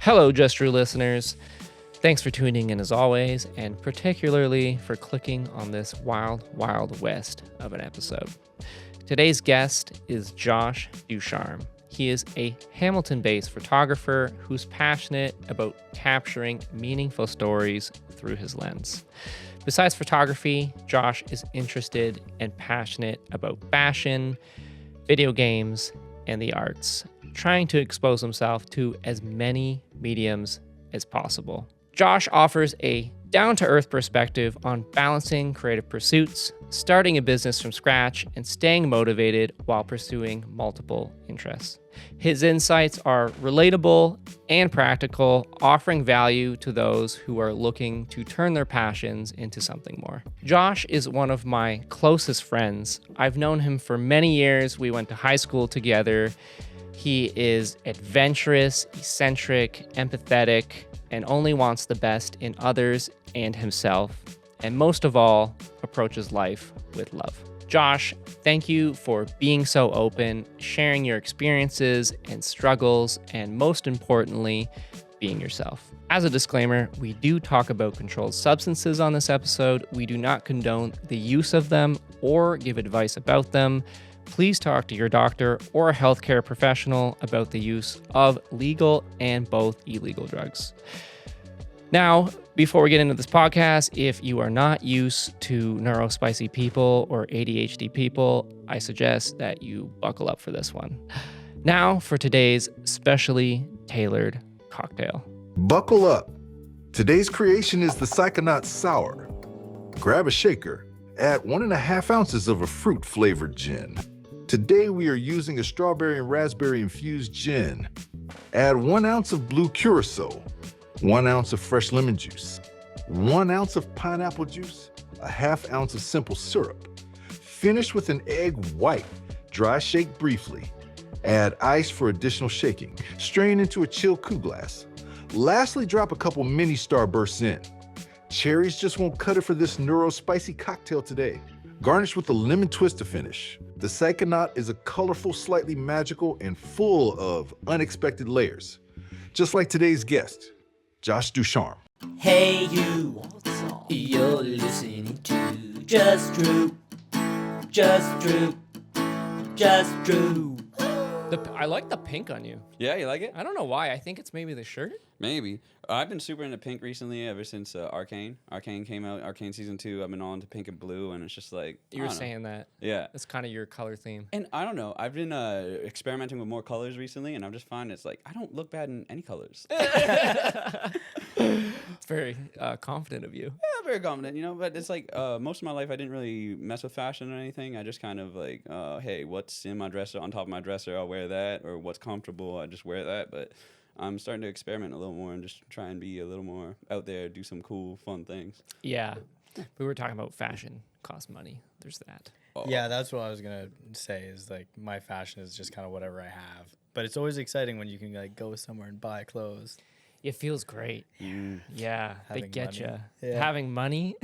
Hello, Just True listeners. Thanks for tuning in as always, and particularly for clicking on this wild, wild west of an episode. Today's guest is Josh Ducharme. He is a Hamilton-based photographer who's passionate about capturing meaningful stories through his lens. Besides photography, Josh is interested and passionate about fashion, video games, and the arts, trying to expose himself to as many mediums as possible. Josh offers a down-to-earth perspective on balancing creative pursuits, starting a business from scratch, and staying motivated while pursuing multiple interests. His insights are relatable and practical, offering value to those who are looking to turn their passions into something more. Josh is one of my closest friends. I've known him for many years. We went to high school together. He is adventurous, eccentric, empathetic, and only wants the best in others and himself, and most of all, approaches life with love. Josh, thank you for being so open, sharing your experiences and struggles, and most importantly, being yourself. As a disclaimer, we do talk about controlled substances on this episode. We do not condone the use of them or give advice about them. Please talk to your doctor or a healthcare professional about the use of legal and both illegal drugs. Now, before we get into this podcast, if you are not used to Neuro Spicy people or ADHD people, I suggest that you buckle up for this one. Now for today's specially tailored cocktail. Buckle up. Today's creation is the Psychonaut Sour. Grab a shaker, add 1.5 ounces of a fruit-flavored gin. Today we are using a strawberry and raspberry infused gin. Add 1 ounce of blue curacao, 1 ounce of fresh lemon juice, 1 ounce of pineapple juice, a 1/2 ounce of simple syrup. Finish with an egg white. Dry shake briefly. Add ice for additional shaking. Strain into a chilled coupe glass. Lastly, drop a couple mini starbursts in. Cherries just won't cut it for this Neuro Spicy cocktail today. Garnish with a lemon twist to finish. The Psychonaut is a colorful, slightly magical, and full of unexpected layers. Just like today's guest, Josh Ducharme. Hey you, you're listening to Just True, Just True, Just True. I like the pink on you. Yeah, you like it? I don't know why. I think it's maybe the shirt. Maybe. I've been super into pink recently ever since Arcane. Arcane came out, Arcane Season 2. I've been on to pink and blue, and it's just like... You were saying that. Yeah. That's kind of your color theme. And I don't know. I've been experimenting with more colors recently, and I'm just finding it's like, I don't look bad in any colors. It's very confident of you. Yeah, very confident, you know, but it's like most of my life I didn't really mess with fashion or anything. I just kind of like, hey, what's in my dresser, on top of my dresser, I'll wear that, or what's comfortable, I just wear that. But I'm starting to experiment a little more and just try and be a little more out there, do some cool, fun things. Yeah. We were talking about fashion costs money. There's that. Oh. Yeah, that's what I was gonna say. Is like my fashion is just kind of whatever I have, but it's always exciting when you can like go somewhere and buy clothes. It feels great. Yeah, they Having get money. you. Yeah. Having money.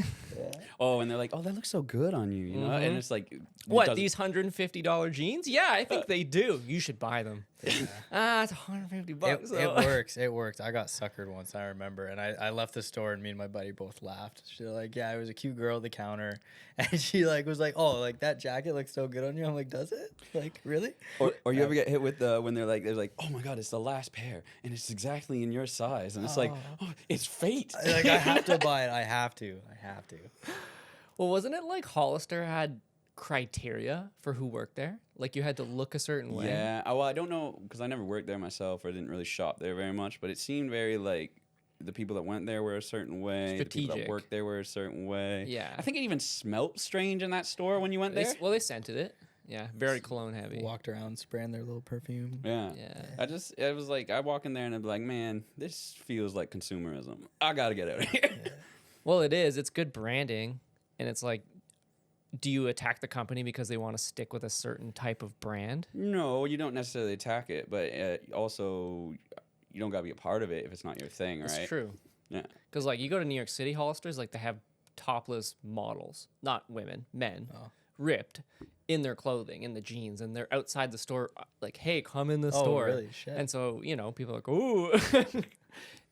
Oh, and they're like, oh, that looks so good on you, you know? And it's like... What, these $150 jeans? Yeah, I think they do. You should buy them. It's $150. It works. I got suckered once, I remember, and I left the store, and me and my buddy both laughed. She's like, yeah, it was a cute girl at the counter, and she like was like, oh, like that jacket looks so good on you. I'm like, does it? Like, really? Or you ever get hit with when they're like, oh my God, it's the last pair, and it's exactly in your size, and it's like, oh, it's fate. Like, I have to buy it. I have to. Well, wasn't it like Hollister had criteria for who worked there? Like you had to look a certain way. Yeah. Well, I don't know because I never worked there myself or didn't really shop there very much, but it seemed very like the people that went there were a certain way. Strategic. The people that worked there were a certain way. Yeah. I think it even smelt strange in that store when you went there. They scented it. Yeah, very cologne heavy. Walked around spraying their little perfume. Yeah. Yeah. It was like, I walk in there and I'd be like, man, this feels like consumerism. I got to get out of here. Yeah. Well, it is. It's good branding. And it's like, do you attack the company because they want to stick with a certain type of brand? No, you don't necessarily attack it, but also you don't got to be a part of it if it's not your thing, right? That's true. Yeah. Because like you go to New York City Hollister's, like they have topless models, not women, men, ripped in their clothing, in the jeans, and they're outside the store like, hey, come in the store. Really? Shit. And so, you know, people are like, ooh.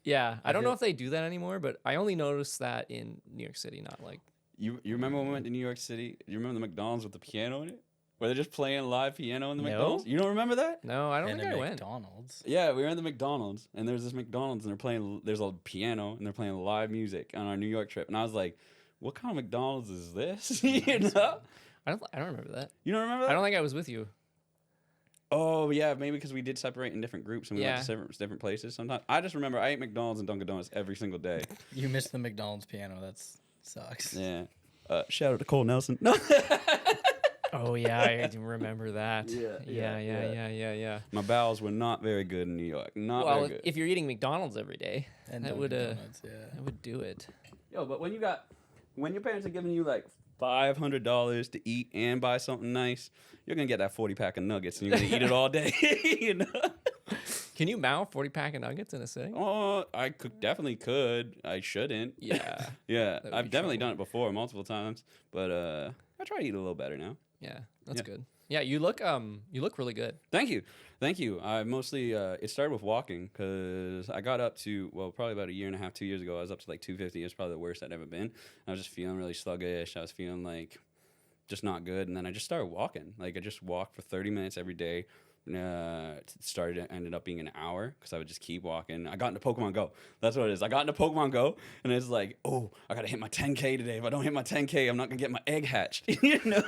Yeah, I don't know feel- if they do that anymore, but I only noticed that in New York City, not like. You remember when we went to New York City? You remember the McDonald's with the piano in it? Where they're just playing live piano in the No. McDonald's? You don't remember that? No, I don't And think a I went. McDonald's. Yeah, we were in the McDonald's, and there's this McDonald's, and they're playing. There's a piano, and they're playing live music on our New York trip. And I was like, "What kind of McDonald's is this?" You know? I don't remember that. You don't remember that? I don't think I was with you. Oh yeah, maybe because we did separate in different groups and we went Yeah. to different places. Sometimes I just remember I ate McDonald's and Dunkin' Donuts every single day. You missed the McDonald's piano. That sucks. Yeah. Shout out to Cole Nelson. No. Oh yeah, I do remember that. Yeah, Yeah. My bowels were not very good in New York. Not Well, very good. if you're eating McDonald's every day, And that would Dunkin' Donuts, yeah. that would do it. Yo, but when your parents are giving you like $500 to eat and buy something nice, you're gonna get that 40-pack of nuggets and you're gonna eat it all day. You know? Can you mouth 40-pack of nuggets in a sitting? Oh, I definitely could. I shouldn't. Yeah. Yeah, That would I've be definitely trouble. done it before multiple times, but I try to eat a little better now. Yeah, that's Yeah. good. Yeah, you look really good. Thank you. I mostly it started with walking because I got up to probably about a year and a half, 2 years ago. I was up to like 250. It was probably the worst I'd ever been. I was just feeling really sluggish. I was feeling like just not good, and then I just started walking. Like I just walked for 30 minutes every day. Ended up being an hour because I would just keep walking. I got into Pokemon Go. That's what it is. I got into Pokemon Go, and it's like, oh, I gotta hit my 10K today. If I don't hit my 10K, I'm not gonna get my egg hatched. You know.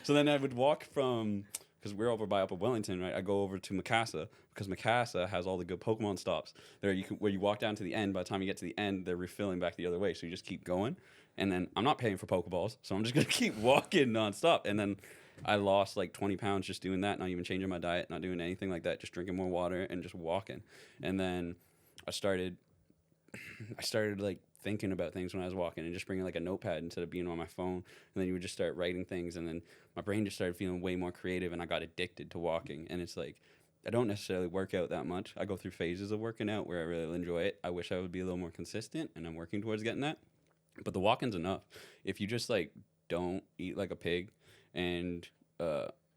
So then I would walk from, because we're over by Upper Wellington, right? I go over to Macassa because Macassa has all the good Pokemon stops. Where you walk down to the end. By the time you get to the end, they're refilling back the other way. So you just keep going, and then I'm not paying for Pokeballs, so I'm just gonna keep walking nonstop, and then I lost like 20 pounds just doing that, not even changing my diet, not doing anything like that, just drinking more water and just walking. And then I started like thinking about things when I was walking and just bringing like a notepad instead of being on my phone. And then you would just start writing things, and then my brain just started feeling way more creative, and I got addicted to walking. And it's like, I don't necessarily work out that much. I go through phases of working out where I really enjoy it. I wish I would be a little more consistent, and I'm working towards getting that. But the walking's enough. If you just like don't eat like a pig and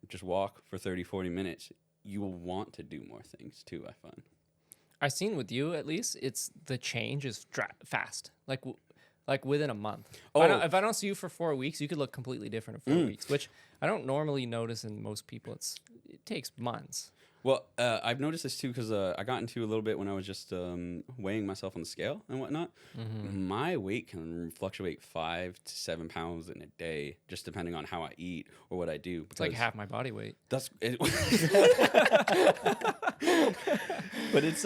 just walk for 30, 40 minutes, you will want to do more things too, I find. I've seen with you at least, it's the change is fast. Like within a month. If I don't see you for 4 weeks, you could look completely different in 4 weeks, which I don't normally notice in most people. It takes months. Well, I've noticed this too because I got into a little bit when I was just weighing myself on the scale and whatnot. Mm-hmm. My weight can fluctuate 5 to 7 pounds in a day, just depending on how I eat or what I do. It's like half my body weight. That's it. But it's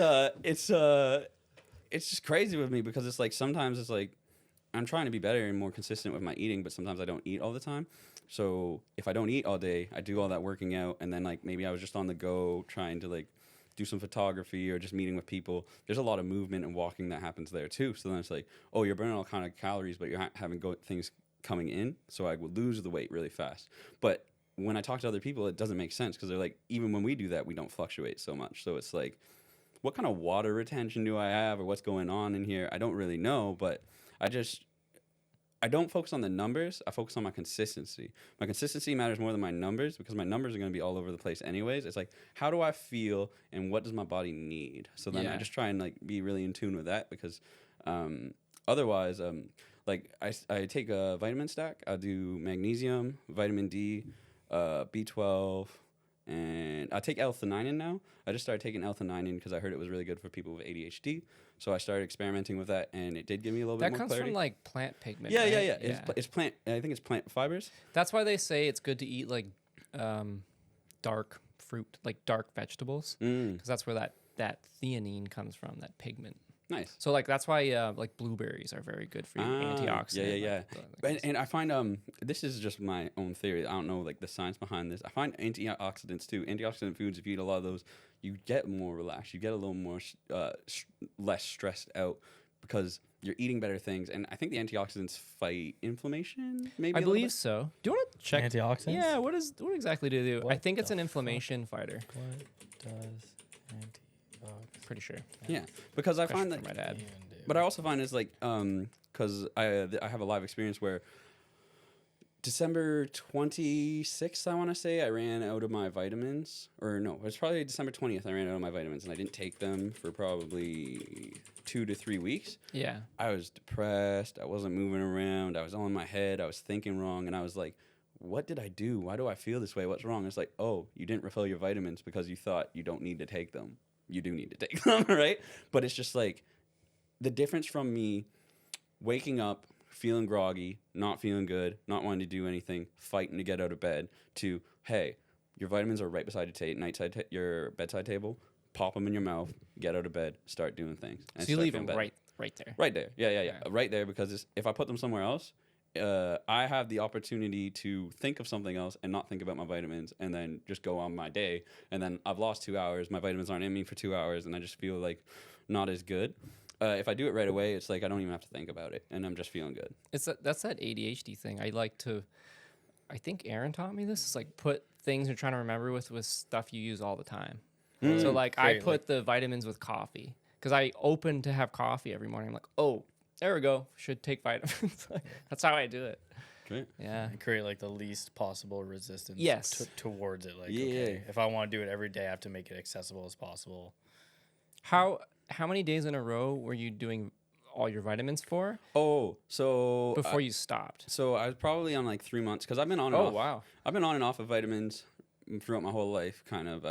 just crazy with me because it's like sometimes it's like I'm trying to be better and more consistent with my eating, but sometimes I don't eat all the time. So if I don't eat all day, I do all that working out, and then like maybe I was just on the go trying to like do some photography or just meeting with people. There's a lot of movement and walking that happens there too. So then it's like, oh, you're burning all kind of calories, but you're having things coming in. So I would lose the weight really fast. But when I talk to other people, it doesn't make sense because they're like, even when we do that, we don't fluctuate so much. So it's like, what kind of water retention do I have or what's going on in here? I don't really know, but I don't focus on the numbers. I focus on my consistency. My consistency matters more than my numbers because my numbers are going to be all over the place anyways. It's like, how do I feel and what does my body need? So then I just try and like be really in tune with that because otherwise, like I take a vitamin stack. I do magnesium, vitamin D, B12, and I take L-theanine now. I just started taking L-theanine because I heard it was really good for people with ADHD. So I started experimenting with that, and it did give me a little bit more clarity. That comes from like plant pigment. Yeah, right? yeah. It's plant. I think it's plant fibers. That's why they say it's good to eat like dark fruit, like dark vegetables, because that's where that theanine comes from, that pigment. Nice. So like that's why like blueberries are very good for you, antioxidant. Yeah. And I find this is just my own theory. I don't know like the science behind this. I find antioxidants too. Antioxidant foods, if you eat a lot of those, you get more relaxed. You get a little more less stressed out because you're eating better things. And I think the antioxidants fight inflammation. Maybe I believe so. Do you want to check Antioxidants? Yeah. What exactly do they do? I What think it's the an inflammation fighter. What does antioxidant Pretty sure. Yeah, because I find Question that. for my dad. do? But I also find it's like because I have a live experience where December 26th, I want to say, I ran out of my vitamins. Or no, it was probably December 20th I ran out of my vitamins, and I didn't take them for probably 2 to 3 weeks, Yeah. I was depressed. I wasn't moving around. I was all in my head. I was thinking wrong. And I was like, what did I do? Why do I feel this way? What's wrong? It's like, oh, you didn't refill your vitamins because you thought you don't need to take them. You do need to take them, right? But it's just like the difference from me waking up, feeling groggy, not feeling good, not wanting to do anything, fighting to get out of bed, to, hey, your vitamins are right beside your bedside table. Pop them in your mouth, get out of bed, start doing things. And So you start leave feeling them better. right there. Right there. Yeah. Right there, because if I put them somewhere else, I have the opportunity to think of something else and not think about my vitamins and then just go on my day. And then I've lost 2 hours. My vitamins aren't in me for 2 hours, and I just feel like not as good. If I do it right away, it's like I don't even have to think about it, and I'm just feeling good. That's that ADHD thing. I think Aaron taught me this. It's like put things you're trying to remember with stuff you use all the time. So like I put the vitamins with coffee because I open to have coffee every morning. I'm like, oh, there we go. Should take vitamins. That's how I do it. Great. Yeah. And create like the least possible resistance Yes. towards it. Like, Yeah. okay, if I want to do it every day, I have to make it accessible as possible. How many days in a row were you doing all your vitamins for Oh, so before you stopped? So I was probably on like 3 months because I've been on and Oh, off. wow. I've been on and off of vitamins throughout my whole life. Kind of.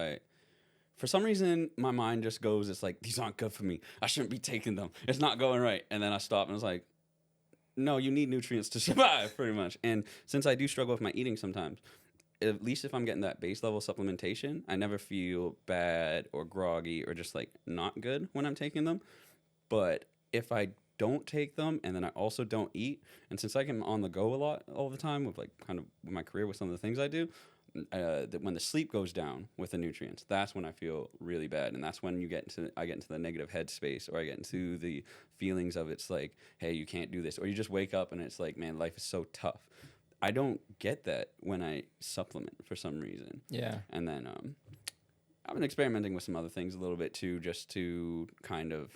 For some reason, my mind just goes, it's like, these aren't good for me. I shouldn't be taking them. It's not going right. And then I stop and it's like, no, you need nutrients to survive, pretty much. And since I do struggle with my eating sometimes, at least if I'm getting that base level supplementation, I never feel bad or groggy or just like not good when I'm taking them. But if I don't take them and then I also don't eat, and since I am on the go a lot all the time with like kind of my career with some of the things I do, that when the sleep goes down with the nutrients, that's when I feel really bad, and that's when I get into the negative headspace, or I get into the feelings of it's like, hey, you can't do this, or you just wake up and it's like, man, life is so tough. I don't get that when I supplement for some reason. Yeah. And then I've been experimenting with some other things a little bit too, just to kind of,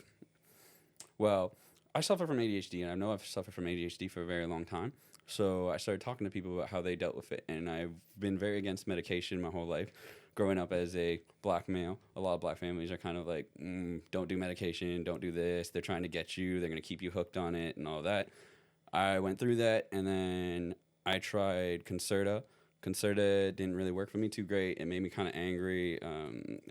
well, I suffer from ADHD, and I know I've suffered from ADHD for a very long time. So I started talking to people about how they dealt with it, and I've been very against medication my whole life. Growing up as a black male, a lot of black families are kind of like, don't do medication, don't do this. They're trying to get you. They're going to keep you hooked on it and all that. I went through that, and then I tried Concerta. Concerta didn't really work for me too great. It made me kind of angry.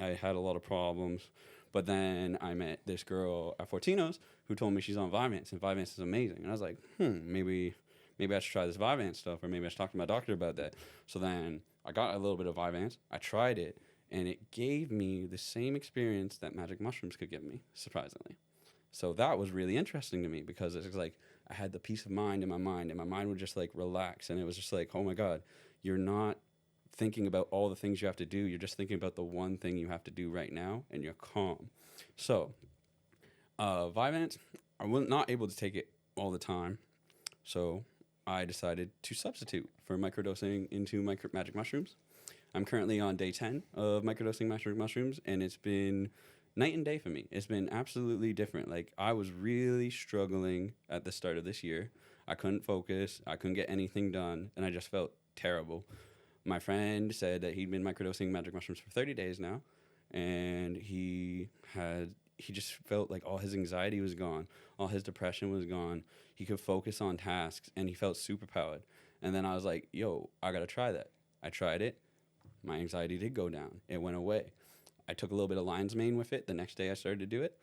I had a lot of problems. But then I met this girl at Fortino's who told me she's on Vyvanse, and Vyvanse is amazing. And I was like, maybe I should try this Vyvanse stuff, or maybe I should talk to my doctor about that. So then I got a little bit of Vyvanse. I tried it, and it gave me the same experience that magic mushrooms could give me, surprisingly. So that was really interesting to me, because it was like I had the peace of mind in my mind, and my mind would just like relax, and it was just like, oh my God, you're not thinking about all the things you have to do. You're just thinking about the one thing you have to do right now, and you're calm. So Vyvanse, I was not able to take it all the time, so I decided to substitute for microdosing into magic mushrooms. I'm currently on day 10 of microdosing magic mushrooms, and it's been night and day for me. It's been absolutely different. Like, I was really struggling at the start of this year. I couldn't focus. I couldn't get anything done, and I just felt terrible. My friend said that he'd been microdosing magic mushrooms for 30 days now, and he just felt like all his anxiety was gone, all his depression was gone. He could focus on tasks, and he felt superpowered. And then I was like, yo, I got to try that. I tried it. My anxiety did go down. It went away. I took a little bit of lion's mane with it. The next day I started to do it.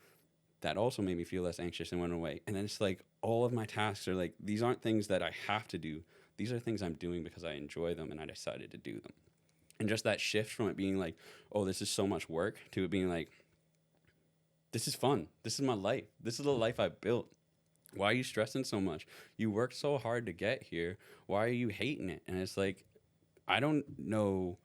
That also made me feel less anxious and went away. And then it's like all of my tasks are like, these aren't things that I have to do. These are things I'm doing because I enjoy them, and I decided to do them. And just that shift from it being like, oh, this is so much work, to it being like, this is fun. This is my life. This is the life I built. Why are you stressing so much? You worked so hard to get here. Why are you hating it? And it's like, I don't know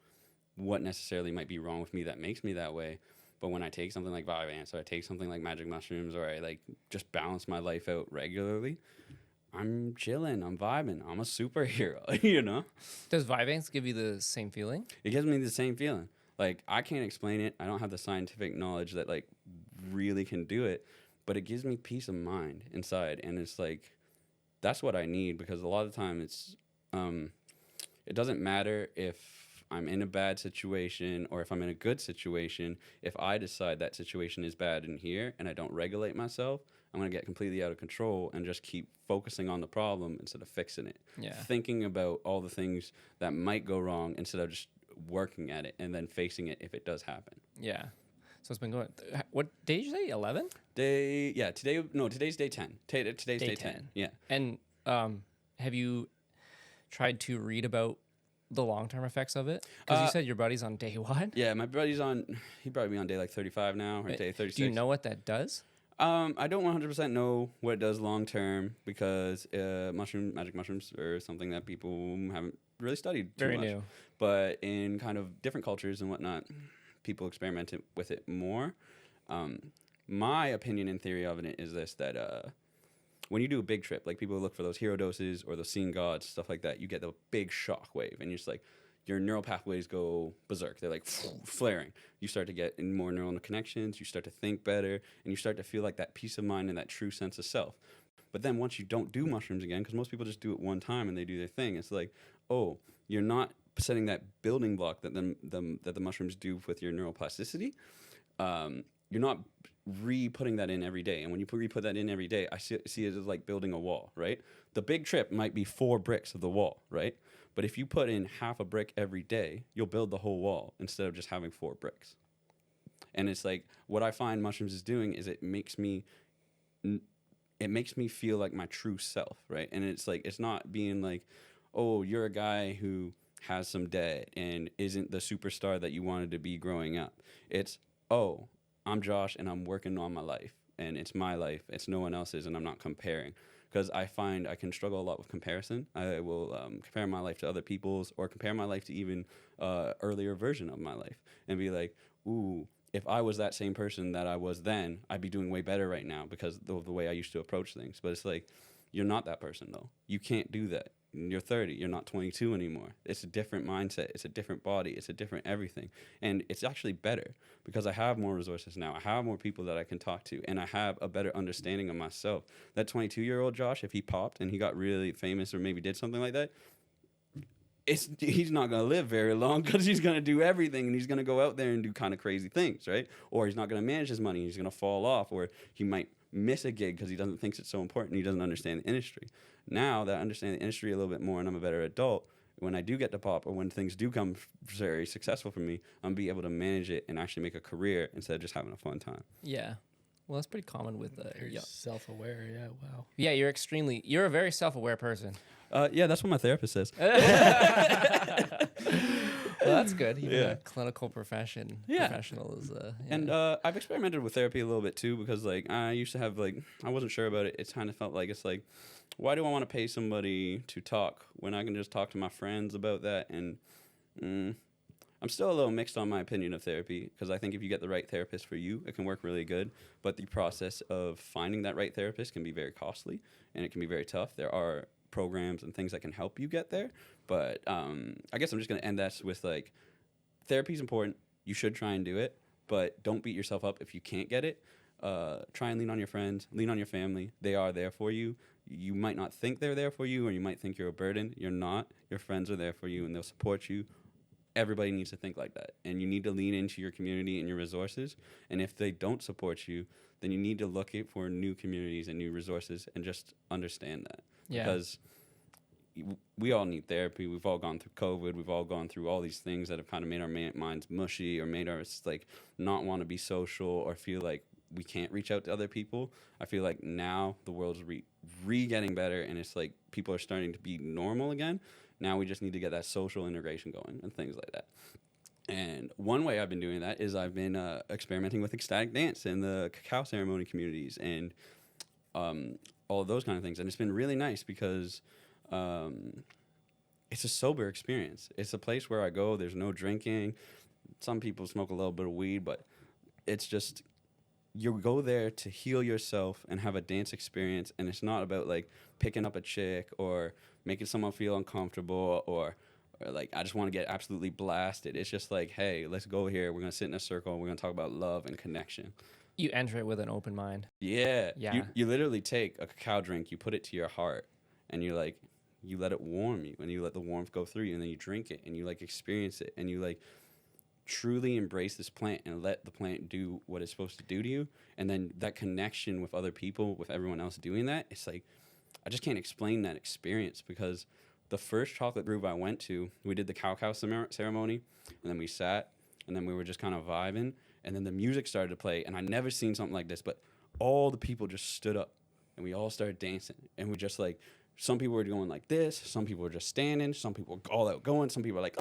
what necessarily might be wrong with me that makes me that way. But when I take something like Vyvanse, or I take something like magic mushrooms, or I like just balance my life out regularly, I'm chilling. I'm vibing. I'm a superhero, you know? Does Vyvanse give you the same feeling? It gives me the same feeling. Like, I can't explain it. I don't have the scientific knowledge that like really can do it, but it gives me peace of mind inside. And it's like, that's what I need, because a lot of the time it's, it doesn't matter if I'm in a bad situation or if I'm in a good situation, if I decide that situation is bad in here and I don't regulate myself, I'm going to get completely out of control and just keep focusing on the problem instead of fixing it. Yeah. Thinking about all the things that might go wrong instead of just working at it and then facing it if it does happen. Yeah. So it's been going. What day did you say? 11? Today's day 10. Today's day 10. Yeah. And have you tried to read about the long-term effects of it? Because you said your buddy's on day what? Yeah, my buddy's he'd probably be on day like 35 now or day 36. Do you know what that does? I don't 100% know what it does long term because magic mushrooms are something that people haven't really studied too Very much. new. But in kind of different cultures and whatnot, people experiment with it more. My opinion and theory of it is this, that when you do a big trip, like people look for those hero doses or those seeing gods, stuff like that, you get the big shock wave and you're just like, your neural pathways go berserk. They're like flaring. You start to get in more neural connections. You start to think better, and you start to feel like that peace of mind and that true sense of self. But then once you don't do mushrooms again, because most people just do it one time and they do their thing, it's like, oh, you're not setting that building block that the mushrooms do with your neuroplasticity. You're not re-putting that in every day. And when you re-put that in every day, I see it as like building a wall, right? The big trip might be 4 bricks of the wall, right? But if you put in half a brick every day, you'll build the whole wall instead of just having 4 bricks. And it's like, what I find mushrooms is doing is it makes me feel like my true self, right? And it's like, it's not being like, oh, you're a guy who has some debt and isn't the superstar that you wanted to be growing up. It's, oh, I'm Josh and I'm working on my life and it's my life. It's no one else's and I'm not comparing. Because I find I can struggle a lot with comparison. I will compare my life to other people's or compare my life to even earlier version of my life and be like, ooh, if I was that same person that I was then, I'd be doing way better right now because of the way I used to approach things. But it's like, you're not that person though. You can't do that. You're 30. You're not 22 anymore. It's a different mindset. It's a different body. It's a different everything. And it's actually better because I have more resources now. I have more people that I can talk to, and I have a better understanding of myself. That 22-year-old Josh, if he popped and he got really famous or maybe did something like that, he's not going to live very long because he's going to do everything and he's going to go out there and do kind of crazy things, right? Or he's not going to manage his money. He's going to fall off, or he might miss a gig because he doesn't think it's so important. He doesn't understand the industry. Now that I understand the industry a little bit more and I'm a better adult, when I do get to pop or when things do come very successful for me, I'm be able to manage it and actually make a career instead of just having a fun time. Yeah. Well, that's pretty common with You're self-aware. Yeah. Wow. Yeah, you're a very self-aware person. Yeah, that's what my therapist says. Well, that's good. Even Yeah. a clinical professional is. Yeah. And I've experimented with therapy a little bit too because like I used to have like I wasn't sure about it. It kind of felt like it's like, why do I want to pay somebody to talk when I can just talk to my friends about that? And I'm still a little mixed on my opinion of therapy because I think if you get the right therapist for you, it can work really good. But the process of finding that right therapist can be very costly and it can be very tough. There are programs and things that can help you get there. But I guess I'm just going to end this with like, therapy is important. You should try and do it, but don't beat yourself up if you can't get it. Try and lean on your friends, lean on your family. They are there for you. You might not think they're there for you, or you might think you're a burden. You're not. Your friends are there for you and they'll support you. Everybody needs to think like that. And you need to lean into your community and your resources. And if they don't support you, then you need to look for new communities and new resources and just understand that. Yeah. Because we all need therapy. We've all gone through COVID. We've all gone through all these things that have kind of made our minds mushy or made us like not want to be social or feel like we can't reach out to other people. I feel like now the world's getting better and it's like people are starting to be normal again. Now we just need to get that social integration going and things like that. And one way I've been doing that is I've been experimenting with ecstatic dance in the cacao ceremony communities and all of those kind of things. And it's been really nice because it's a sober experience. It's a place where I go. There's no drinking. Some people smoke a little bit of weed, but it's just you go there to heal yourself and have a dance experience. And it's not about like picking up a chick or making someone feel uncomfortable or like I just want to get absolutely blasted. It's just like, hey, let's go here. We're going to sit in a circle and we're going to talk about love and connection. You enter it with an open mind. Yeah. Yeah. You literally take a cacao drink, you put it to your heart, and you're like, you let it warm you, and you let the warmth go through you, and then you drink it, and you like experience it, and you like truly embrace this plant and let the plant do what it's supposed to do to you. And then that connection with other people, with everyone else doing that, it's like, I just can't explain that experience, because the first chocolate groove I went to, we did the cacao ceremony, and then we sat, and then we were just kind of vibing, and then the music started to play, and I never seen something like this, but all the people just stood up, and we all started dancing, and we just like, some people were going like this, some people were just standing, some people were all out going, some people were like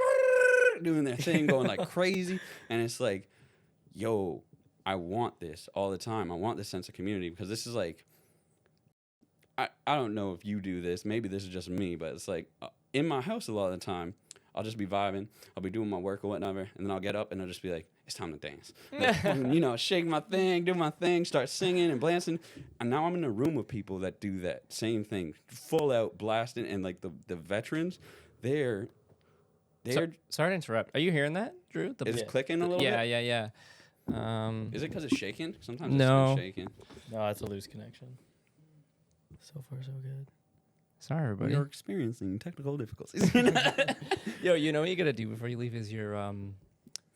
doing their thing, going like crazy, and it's like, yo, I want this all the time. I want this sense of community, because this is like, I don't know if you do this. Maybe this is just me, but it's like in my house a lot of the time, I'll just be vibing. I'll be doing my work or whatever, and then I'll get up and I'll just be like, it's time to dance. Like, shake my thing, do my thing, start singing and blasting. And now I'm in a room with people that do that same thing, full out blasting. And like the veterans, they're Sorry to interrupt. Are you hearing that, Drew? it's clicking a little bit. Yeah. Is it because it's shaking? Sometimes No. it's shaking. No, it's a loose connection. So far, so good. Sorry, everybody. You're experiencing technical difficulties. Yo, you know what you gotta do before you leave is your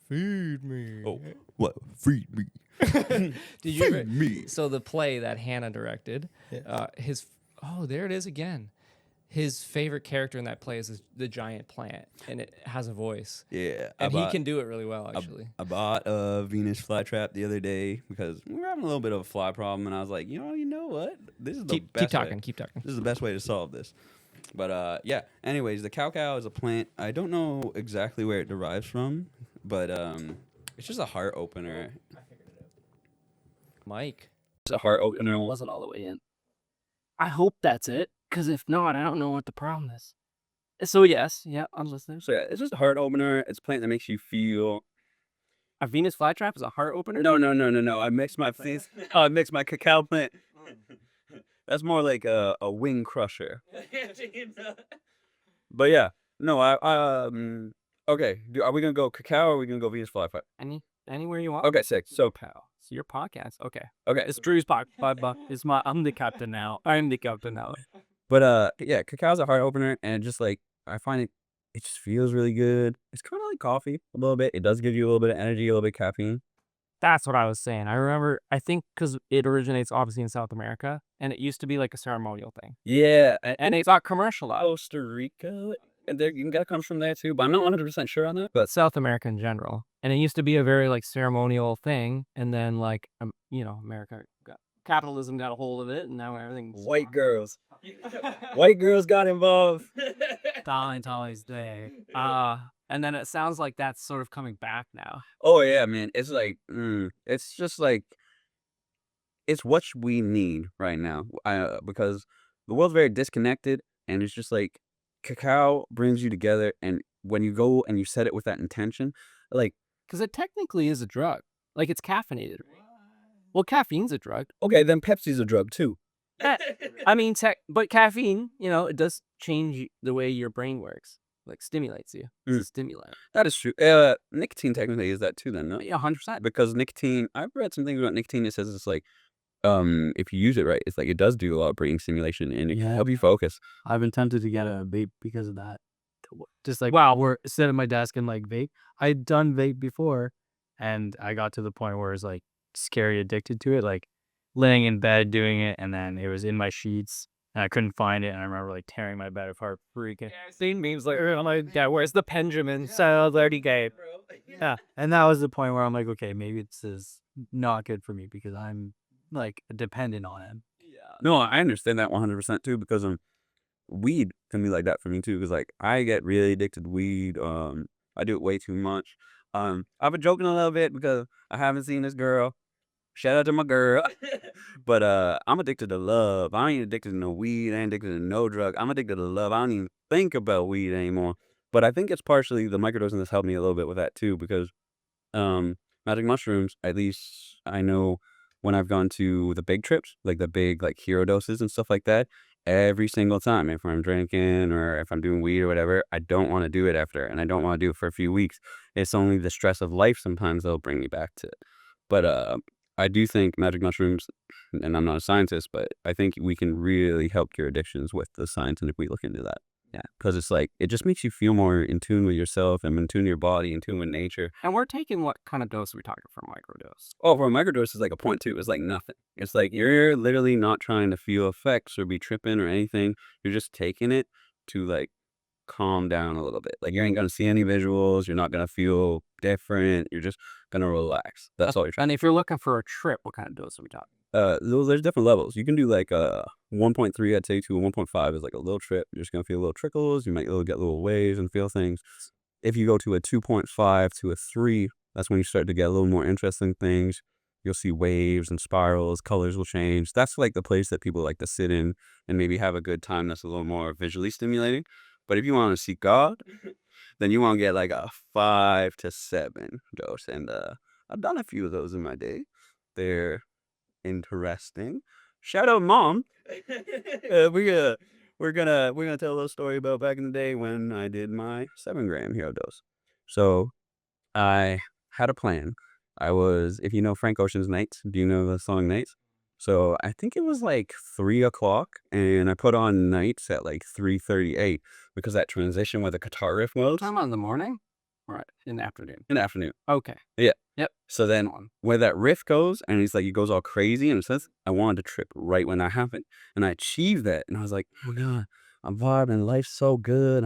feed me. Oh, what? Feed me. Did you ever, me. so the play that Hannah directed, Yes. there it is again. His favorite character in that play is the giant plant, and it has a voice. Yeah. And he can do it really well, actually. I bought a Venus flytrap the other day because we were having a little bit of a fly problem, and I was like, you know what? This is the Keep best talking, way. keep talking. This is the best way to solve this. But yeah. Anyways, the cacao is a plant. I don't know exactly where it derives from, but it's just a heart opener. Mike. It's a heart opener and wasn't all the way in. I hope that's it, because if not, I don't know what the problem is. So yes, yeah, I'm listening. So yeah, it's just a heart opener. It's a plant that makes you feel. A Venus flytrap is a heart opener? No. I mixed my things. I mixed my cacao plant. That's more like a wing crusher. But yeah, no, okay. Are we gonna go cacao or are we gonna go Venus flytrap? Anywhere you want. Okay, sick. So Pal. It's your podcast. Okay. okay, It's Drew's podcast. I'm the captain now. I'm the captain now. but yeah, cacao's a heart opener, and just like I find it just feels really good. It's kind of like coffee a little bit. It does give you a little bit of energy, a little bit of caffeine. That's what I was saying. I think because it originates obviously in South America, and it used to be like a ceremonial thing. Yeah, And it got commercialized. Costa Rica. And that comes from there too, but I'm not 100% sure on that. But South America in general. And it used to be a very like ceremonial thing. And then like, capitalism got a hold of it, and now everything's white girls got involved. Valentine's Day. And then it sounds like that's sort of coming back now. Oh yeah, man. It's like, it's just like, it's what we need right now. Because the world's very disconnected, and it's just like, cacao brings you together, and when you go and you set it with that intention, like, Because it technically is a drug. Like, it's caffeinated. Well, caffeine's a drug. okay, then Pepsi's a drug too. I mean, but caffeine, it does change the way your brain works. Like, stimulates you. It's a stimulant. That is true. Nicotine technically is that too, then, no? Yeah, 100%. Because nicotine, I've read some things about nicotine. It says it's like, if you use it right, it's like it does do a lot of brain stimulation, and it can help you focus. I've been tempted to get a vape because of that. Just like, wow, we're sit at my desk and like vape. I'd done vape before, and I got to the point where it's like scary addicted to it, like laying in bed doing it, and then it was in my sheets, and I couldn't find it, and I remember like tearing my bed apart, freaking. Yeah, I've seen memes like, yeah, where's the Benjamin? So dirty game. Yeah, and that was the point where I'm like, okay, maybe this is not good for me because I'm like dependent on it. No, I understand that 100% too, because weed can be like that for me too. Because like I get really addicted to weed. I do it way too much. I've been joking a little bit because I haven't seen this girl. Shout out to my girl. But I'm addicted to love. I ain't addicted to no weed. I ain't addicted to no drug. I'm addicted to love. I don't even think about weed anymore. But I think it's partially the microdosing that's helped me a little bit with that too, because magic mushrooms, at least I know when I've gone to the big trips, like the big like hero doses and stuff like that, every single time, if I'm drinking or if I'm doing weed or whatever, I don't want to do it after, and I don't want to do it for a few weeks. It's only the stress of life sometimes that'll bring me back to it. But I do think magic mushrooms, and I'm not a scientist, but I think we can really help cure addictions with the science, and if we look into that. Yeah, because it's like it just makes you feel more in tune with yourself and in tune with your body, in tune with nature. And we're taking what kind of dose are we talking for microdose? Oh, for a microdose is like a 0.2. It's like nothing. It's like you're literally not trying to feel effects or be tripping or anything. You're just taking it to like calm down a little bit. Like you ain't gonna see any visuals. You're not gonna feel different. You're just gonna relax. That's all you're trying. And if you're looking for a trip, what kind of dose are we talking? There's different levels. You can do like 1.3, I'd say, to a 1.5 is like a little trip. You're just gonna feel little trickles. You might get little waves and feel things. If you go to a 2.5 to a 3, that's when you start to get a little more interesting things. You'll see waves and spirals. Colors will change. That's like the place that people like to sit in and maybe have a good time. That's a little more visually stimulating. But if you want to see God, then you want to get like a 5 to 7 dose. And I've done a few of those in my day. They're interesting. Shout out, Mom. We're gonna tell a little story about back in the day when I did my 7-gram hero dose. So I had a plan. If you know Frank Ocean's Nights, do you know the song Nights? So I think it was like 3 o'clock, and I put on Nights at like 3:38 because that transition where the guitar riff was Talking about in the morning? Right. In the afternoon. in the afternoon. Okay. Yeah. Yep. So then where that riff goes and it's like it goes all crazy and it says I wanted to trip right when that happened. And I achieved that. And I was like, oh God, I'm vibing. Life's so good.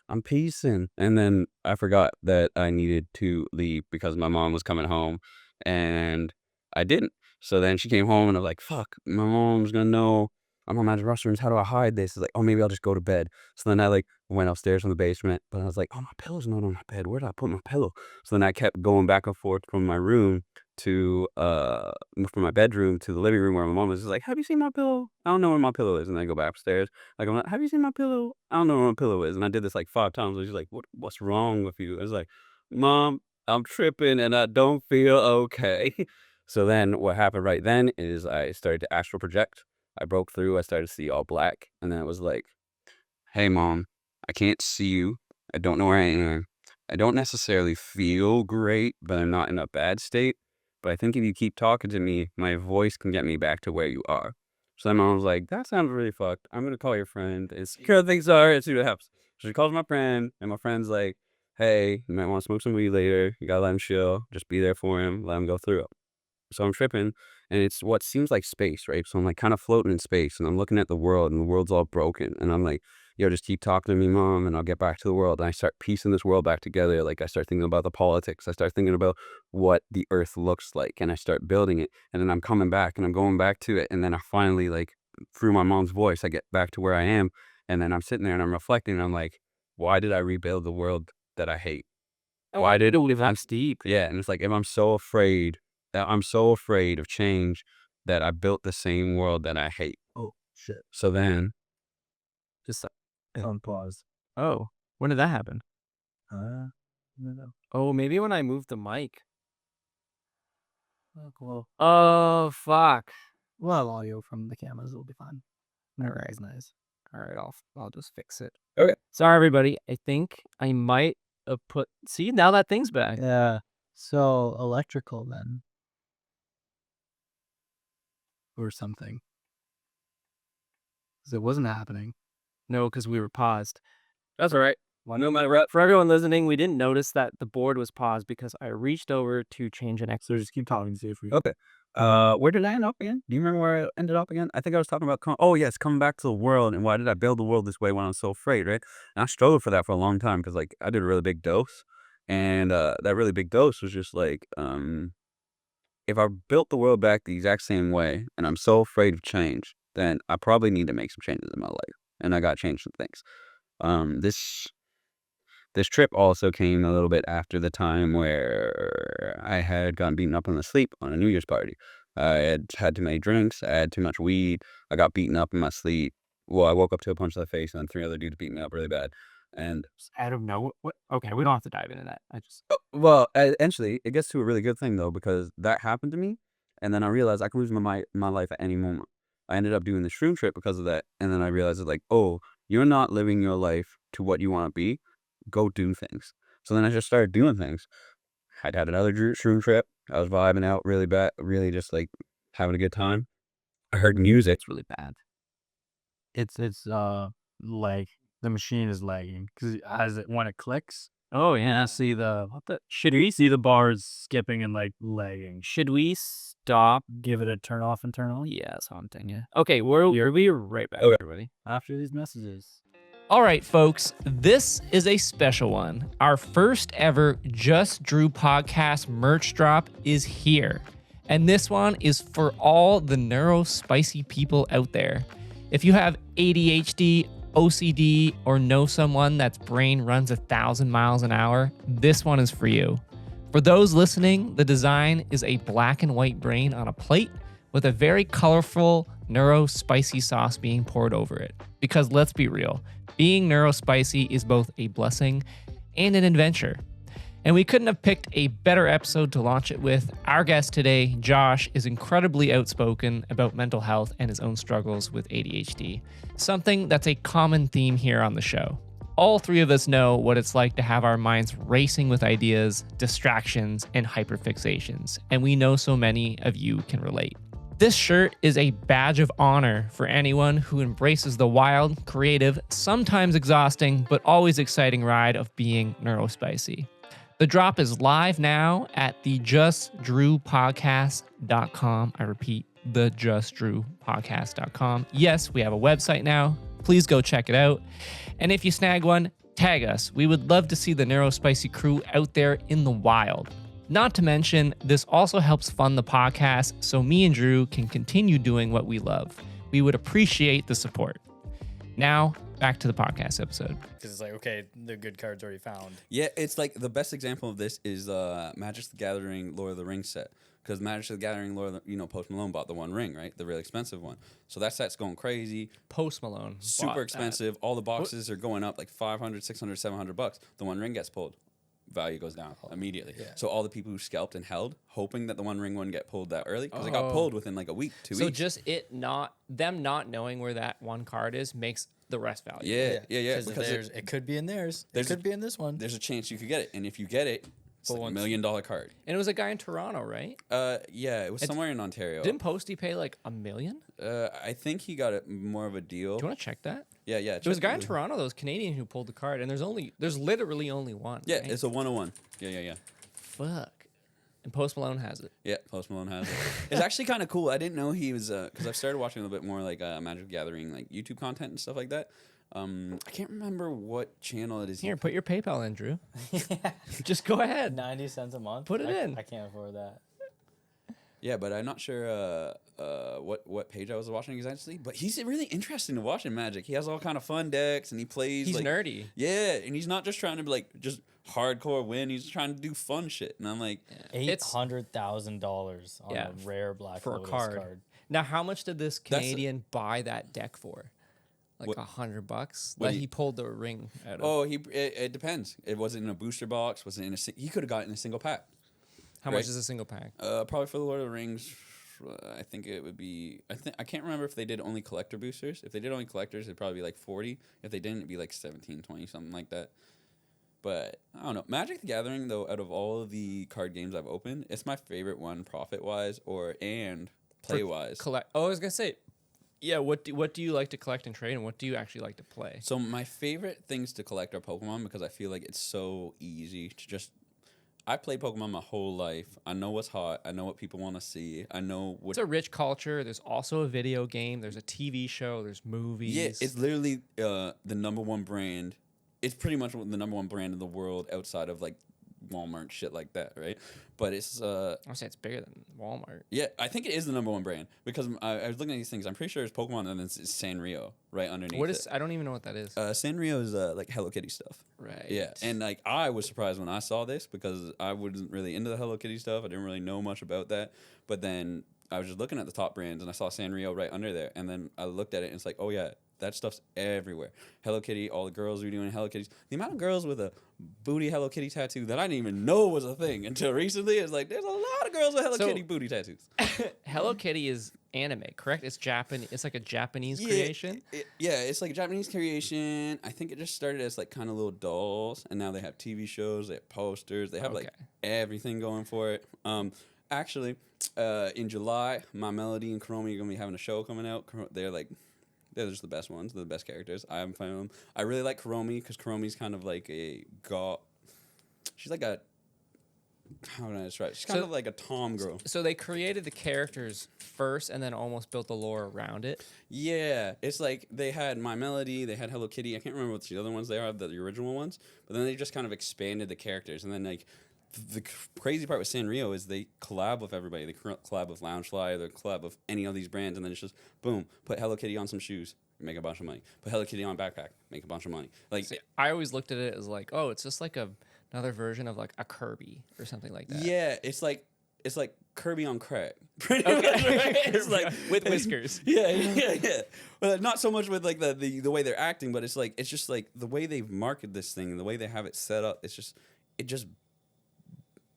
I'm peacing. And then I forgot that I needed to leave because my mom was coming home and I didn't. So then she came home and I was like, fuck, my mom's gonna know I'm on Magic Mushrooms. How do I hide this? It's like, oh, maybe I'll just go to bed. So then I like went upstairs from the basement, but I was like, oh, my pillow's not on my bed. Where did I put my pillow? So then I kept going back and forth from my room to from my bedroom to the living room where my mom was just like, have you seen my pillow? I don't know where my pillow is. And then I go back upstairs. Like, I'm like, have you seen my pillow? I don't know where my pillow is. And I did this like 5 times. She's like, what's wrong with you? I was like, Mom, I'm tripping and I don't feel okay. So then what happened right then is I started to astral project. I broke through. I started to see all black. And then it was like, hey, Mom, I can't see you. I don't know where I am. I don't necessarily feel great, but I'm not in a bad state. But I think if you keep talking to me, my voice can get me back to where you are. So my mom was like, that sounds really fucked. I'm going to call your friend. It's how things are and see what happens. So she calls my friend, and my friend's like, hey, you might want to smoke some weed later. You got to let him chill. Just be there for him. Let him go through it. So I'm tripping, and it's what seems like space, right? So I'm like kind of floating in space, and I'm looking at the world, and the world's all broken. And I'm like, yo, just keep talking to me, Mom, and I'll get back to the world. And I start piecing this world back together. Like I start thinking about the politics. I start thinking about what the earth looks like, and I start building it. And then I'm coming back, and I'm going back to it. And then I finally, like, through my mom's voice, I get back to where I am. And then I'm sitting there, and I'm reflecting, and I'm like, why did I rebuild the world that I hate? Why did that's deep? Yeah, and it's like, if I'm so afraid of change that I built the same world that I hate. Oh shit! So then, Just On pause. oh, when did that happen? I don't know. Oh, maybe when I moved the mic. Oh, cool. Oh, fuck. Well, audio from the cameras will be fine. All That right. was nice. All right, I'll just fix it. Okay. Sorry, everybody. I think I might have put. See, now that thing's back. Yeah. So electrical then, or something. 'Cause it wasn't happening. No, because we were paused. That's all right. No matter what. For everyone listening, we didn't notice that the board was paused because I reached over to change an X. So just keep talking to see if we. Okay. Where did I end up again? Do you remember where I ended up again? I think I was talking about, coming back to the world and why did I build the world this way when I'm so afraid, right? And I struggled for that for a long time because, like, I did a really big dose. And that really big dose was just like, if I built the world back the exact same way and I'm so afraid of change, then I probably need to make some changes in my life. And I got to change some things. This trip also came a little bit after the time where I had gotten beaten up in my sleep on a New Year's party. I had too many drinks. I had too much weed. I got beaten up in my sleep. Well, I woke up to a punch to the face and 3 other dudes beat me up really bad. And Out of nowhere. What? Okay, we don't have to dive into that. eventually, it gets to a really good thing though because that happened to me, and then I realized I could lose my life at any moment. I ended up doing the shroom trip because of that, and then I realized it's like, oh, you're not living your life to what you want to be. Go do things. So then I just started doing things. I'd had another shroom trip. I was vibing out really bad, really just like having a good time. I heard music. It's really bad. It's like the machine is lagging because when it clicks. Oh yeah, see should we see the bars skipping and like lagging? Should we stop? Give it a turn off and turn on Yes, haunting. Yeah. Okay, we'll be right back, everybody. after these messages. All right, folks, this is a special one. Our first ever Just Drew podcast merch drop is here. And this one is for all the Neuro Spicy people out there. If you have ADHD, OCD, or know someone that's brain runs 1,000 miles an hour, this one is for you. For those listening, the design is a black and white brain on a plate with a very colorful Neuro Spicy sauce being poured over it. Because let's be real, being Neuro Spicy is both a blessing and an adventure. And we couldn't have picked a better episode to launch it with. Our guest today, Josh, is incredibly outspoken about mental health and his own struggles with ADHD, something that's a common theme here on the show. All three of us know what it's like to have our minds racing with ideas, distractions, and hyperfixations, and we know so many of you can relate. This shirt is a badge of honor for anyone who embraces the wild, creative, sometimes exhausting, but always exciting ride of being Neuro Spicy. The drop is live now at the justdrewpodcast.com. I repeat, the justdrewpodcast.com. Yes, we have a website now. Please go check it out. And if you snag one, tag us. We would love to see the Neuro Spicy crew out there in the wild. Not to mention, this also helps fund the podcast so me and Drew can continue doing what we love. We would appreciate the support. Now, back to the podcast episode. Because it's like, okay, the good card's already found. Yeah, it's like the best example of this is Magic the Gathering Lord of the Rings set. Because Magic the Gathering Post Malone bought the One Ring, right? The really expensive one. So that set's going crazy. Post Malone. Super expensive. All the boxes are going up like $500, $600, $700. The One Ring gets pulled. Value goes down immediately. Yeah. So all the people who scalped and held, hoping that the One Ring wouldn't get pulled that early, because it got pulled within like a week, 2 weeks. So just them not knowing where that one card is makes the rest valuable. Yeah. Because it could be in theirs. It could be in this one. There's a chance you could get it, and if you get it, it's like $1 million card. And it was a guy in Toronto, right? Yeah, it was somewhere in Ontario. Didn't Posty pay like $1 million? I think he got more of a deal. Do you want to check that? Yeah. There was a guy in Toronto that was Canadian who pulled the card, and there's literally only one. Yeah, right? it's a 101. Yeah. Fuck. And Post Malone has it. Yeah, Post Malone has it. It's actually kind of cool. I didn't know he was because I've started watching a little bit more like Magic the Gathering, like YouTube content and stuff like that. I can't remember what channel it is. Here, put your PayPal in, Drew. Just go ahead. 90 cents a month. Put it in. I can't afford that. Yeah, but I'm not sure what page I was watching exactly. But he's really interesting to watch in Magic. He has all kind of fun decks, and he plays. He's like, nerdy. Yeah, and he's not just trying to be like just hardcore win. He's trying to do fun shit, and I'm like, $800,000 on a rare Black for a Lotus card. Now, how much did this Canadian buy that deck for? Like $100 that he pulled the ring out of. Oh, it depends. It wasn't in a booster box. Was it in he could have gotten a single pack. How much is a single pack? Probably for the Lord of the Rings, I think it would be. I can't remember if they did only collector boosters. If they did only collectors, it'd probably be like 40. If they didn't, it'd be like 17, 20, something like that. But I don't know. Magic the Gathering, though, out of all of the card games I've opened, it's my favorite one, profit wise and play wise. I was gonna say. Yeah, what do you like to collect and trade, and what do you actually like to play? So my favorite things to collect are Pokemon because I feel like it's so easy to just. I played Pokemon my whole life. I know what's hot. I know what people want to see. I know what. It's a rich culture. There's also a video game. There's a TV show. There's movies. Yeah, it's literally the number one brand. It's pretty much the number one brand in the world outside of like Walmart, shit like that, right? But it's I'll say it's bigger than Walmart. Yeah, I think it is the number one brand because I was looking at these things. I'm pretty sure it's Pokemon and then it's Sanrio right underneath. What is? I don't even know what that is. Sanrio is like Hello Kitty stuff. Right. Yeah, and like I was surprised when I saw this because I wasn't really into the Hello Kitty stuff. I didn't really know much about that. But then I was just looking at the top brands and I saw Sanrio right under there, and then I looked at it and it's like, oh yeah. That stuff's everywhere. Hello Kitty, all the girls are doing Hello Kitties. The amount of girls with a booty Hello Kitty tattoo that I didn't even know was a thing until recently. It's like, there's a lot of girls with Hello Kitty booty tattoos. Hello Kitty is anime, correct? It's Japanese. It's like a Japanese creation. It's like a Japanese creation. I think it just started as like kind of little dolls, and now they have TV shows, they have posters, they have like everything going for it. Actually, in July, My Melody and Chromie are going to be having a show coming out. They're like They're just the best ones. They're the best characters. I'm fan of them. I really like Kuromi because Kuromi's kind of like a she's like a, how do I describe it? She's kind of like a tom girl. So they created the characters first and then almost built the lore around it. Yeah, it's like they had My Melody, they had Hello Kitty. I can't remember what the other ones they are, the original ones. But then they just kind of expanded the characters. And then like the crazy part with Sanrio is they collab with everybody. They collab with Loungefly, they collab with any of these brands, and then it's just boom, put Hello Kitty on some shoes, make a bunch of money. Put Hello Kitty on a backpack, make a bunch of money. Like See, I always looked at it as like, oh, it's just like another version of like a Kirby or something like that. Yeah, it's like Kirby on crack. Pretty much, right? It's like with whiskers. Yeah. Well, not so much with like the way they're acting, but it's just like the way they've marketed this thing, the way they have it set up. It just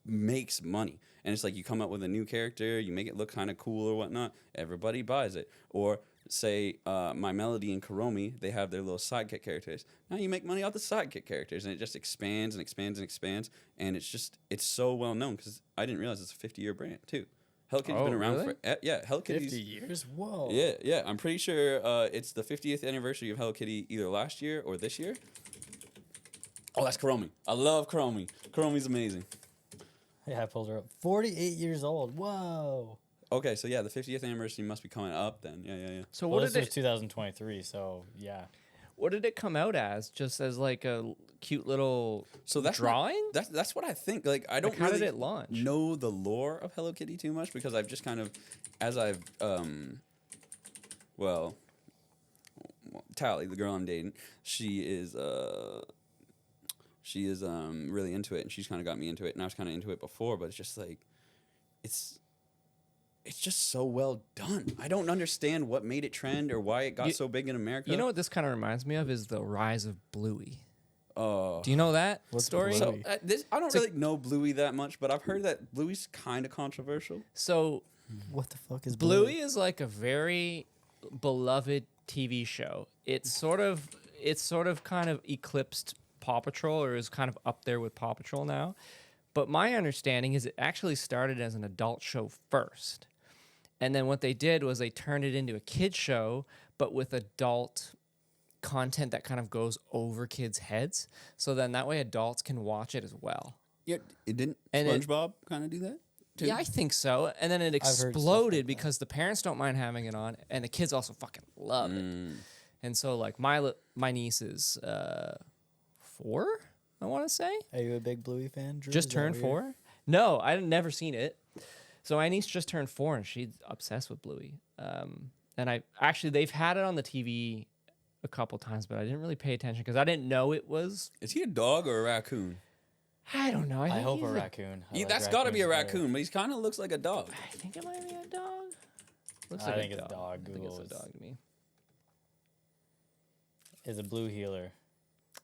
makes money. And it's like you come up with a new character, you make it look kind of cool or whatnot, everybody buys it. Or say My Melody and Kuromi, they have their little sidekick characters. Now you make money off the sidekick characters, and it just expands and expands and expands. And it's so well known because I didn't realize it's a 50-year brand too. Hello Kitty's been around really? for Hello Kitty's 50 years? Whoa. Yeah. I'm pretty sure it's the 50th anniversary of Hello Kitty either last year or this year. Oh, that's Kuromi. I love Kuromi. Kuromi's amazing. Yeah, I pulled her up. 48 years old. Whoa. Okay, so yeah, the 50th anniversary must be coming up then. Yeah. So Well, what this did was it 2023, so yeah. what did it come out as? Just as like a cute little drawing? That's what I think. Like I don't Like, how really did it launch? know the lore of Hello Kitty too much because I've just kind of, as I've well, Tally, the girl I'm dating, she is really into it, and she's kind of got me into it, and I was kind of into it before, but it's just like it's just so well done. I don't understand what made it trend or why it got so big in America. You know what this kind of reminds me of is the rise of Bluey. Oh. Do you know that What's story? Bluey? So I don't really know Bluey that much, but I've heard that Bluey's kind of controversial. So What the fuck is Bluey is like a very beloved TV show. It's sort of kind of eclipsed Paw Patrol, or is kind of up there with Paw Patrol now. But my understanding is it actually started as an adult show first. And then what they did was they turned it into a kid show, but with adult content that kind of goes over kids' heads. So then that way adults can watch it as well. Yeah, it didn't. And SpongeBob kind of do that too? Yeah, I think so. And then it heard stuff exploded like that. because the parents don't mind having it on, and the kids also fucking love it. And so like my niece is 4, I want to say. Are you a big Bluey fan, Drew? Just Is that turned weird? 4. No, I'd never seen it. So my niece just turned 4, and she's obsessed with Bluey. And they've had it on the TV a couple times, but I didn't really pay attention because I didn't know it was. Is he a dog or a raccoon? I don't know. I think hope he's a raccoon. I like That's got to be a raccoons better. raccoon, but he kind of looks like a dog. I think it might be a dog. Looks I like think a it's dog. I think Google it's a is- dog to me. Is a blue healer